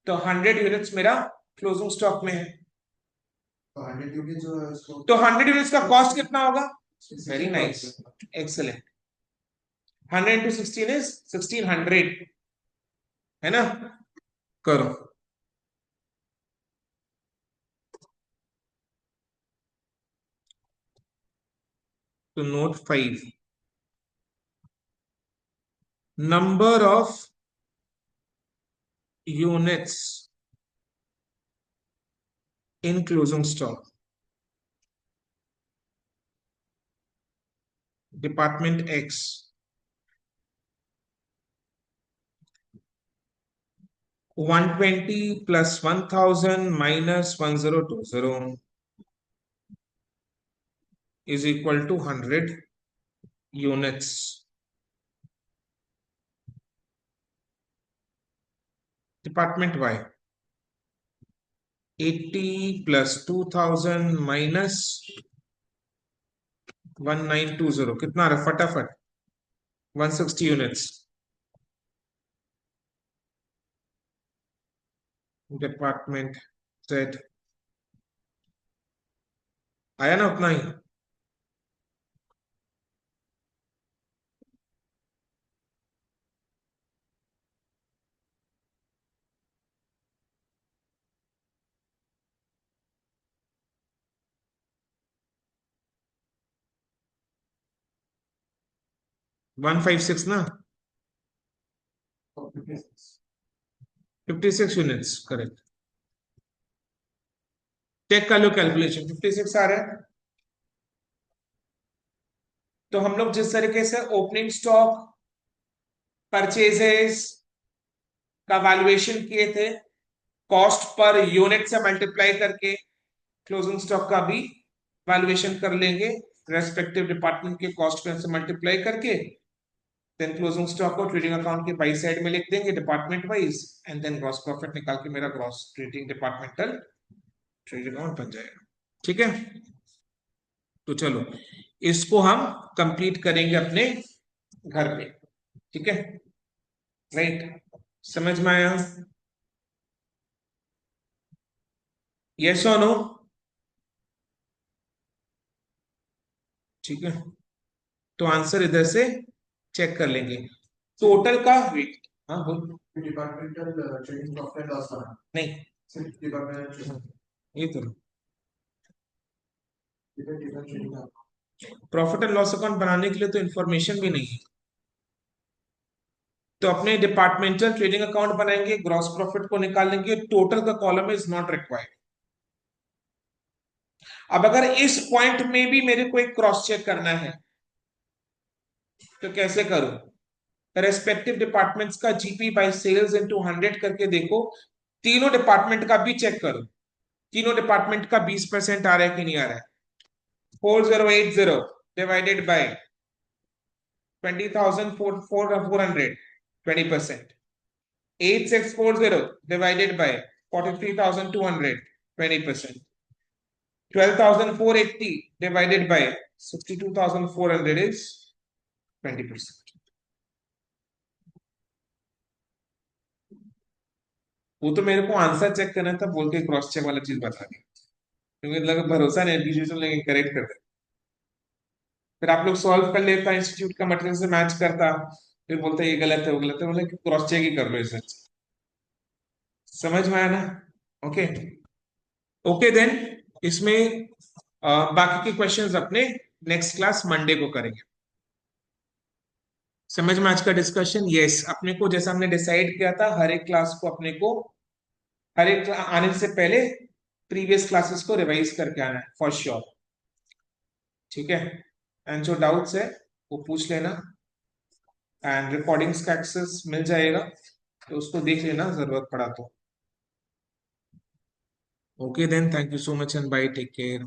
तो 100 यूनिट्स मेरा क्लोजिंग स्टॉक में है। तो 100 यूनिट्स का कॉस्ट कितना होगा? Very nice, excellent. 100 into 16 is 1600, है ना? करो। तो note 5, number of units in closing stock, department X 120 plus 1000 minus 1020 is equal to 100 units. Department Y 80 plus 2000 minus 1920 कितना रहा फटाफट? 160 यूनिट्स। डिपार्टमेंट जेड आया ना उतना ही? 156 ना, 56 यूनिट्स करेक्ट। चेक कर लो कैलकुलेशन, 56 आ रहा है। तो हम लोग जिस तरीके से ओपनिंग स्टॉक, परचेजेस का वैल्यूएशन किए थे, कॉस्ट पर यूनिट से मल्टीप्लाई करके क्लोजिंग स्टॉक का भी वैल्यूएशन कर लेंगे, रेस्पेक्टिव डिपार्टमेंट के कॉस्ट से मल्टीप्लाई करके। देन क्लोजिंग स्टॉक को ट्रेडिंग अकाउंट के बाई साइड में लिख देंगे department wise, and then gross profit निकाल के मेरा gross trading departmental trading account बन जाएगा। ठीक है, तो चलो इसको हम कंप्लीट करेंगे अपने घर पे। ठीक है, राइट, समझ में आया? यस और नो? ठीक है, तो आंसर इधर से चेक कर लेंगे। टोटल का वेट, हाँ बोल। डिपार्टमेंटल ट्रेडिंग प्रॉफिट लॉस वाला नहीं, सिर्फ डिपार्टमेंटल ये तो trading. Profit and loss account बनाने के लिए तो इंफॉर्मेशन भी नहीं है, तो अपने डिपार्टमेंटल ट्रेडिंग अकाउंट बनाएंगे, ग्रॉस प्रॉफिट को निकाल लेंगे, टोटल का कॉलम इज नॉट रिक्वायर्ड। अब अगर इस पॉइंट में भी मेरे को एक क्रॉस चेक करना है तो कैसे करूं? रेस्पेक्टिव डिपार्टमेंट्स का जीपी बाय सेल्स इनटू 100 करके देखो, तीनों डिपार्टमेंट का भी चेक करो, तीनों डिपार्टमेंट का 20% आ रहा है कि नहीं आ रहा है। 4080 divided by 20,400, 20%। 8640 divided by 43,200, 20%. 12,480 divided by 62,400 is 20%. वो तो मेरे को आंसर चेक करना था, बोल के क्रॉस चेक वाला चीज बता दी, क्योंकि लगा भरोसा नहीं, डिसीजन लेके करेक्ट कर दे। फिर आप लोग सॉल्व कर लेता, इंस्टीट्यूट का मटेरियल से मैच करता, फिर बोलता ये गलत है वो गलत है, बोले क्रॉस चेक ही कर लो इसे। समझ में आया ना? ओके, ओके देन इसमें बाकी के क्वेश्चंस अपने नेक्स्ट क्लास मंडे को करेंगे। समझ में आज का डिस्कशन? यस, अपने को जैसा हमने डिसाइड किया था, हर एक क्लास को अपने को हर एक आने से पहले प्रीवियस क्लासेस को रिवाइज करके आना है फॉर श्योर। ठीक है, एंड जो डाउट्स है वो पूछ लेना, एंड रिकॉर्डिंग्स का एक्सेस मिल जाएगा तो उसको देख लेना जरूरत पड़ा तो। Okay then, thank you so much and bye, take care.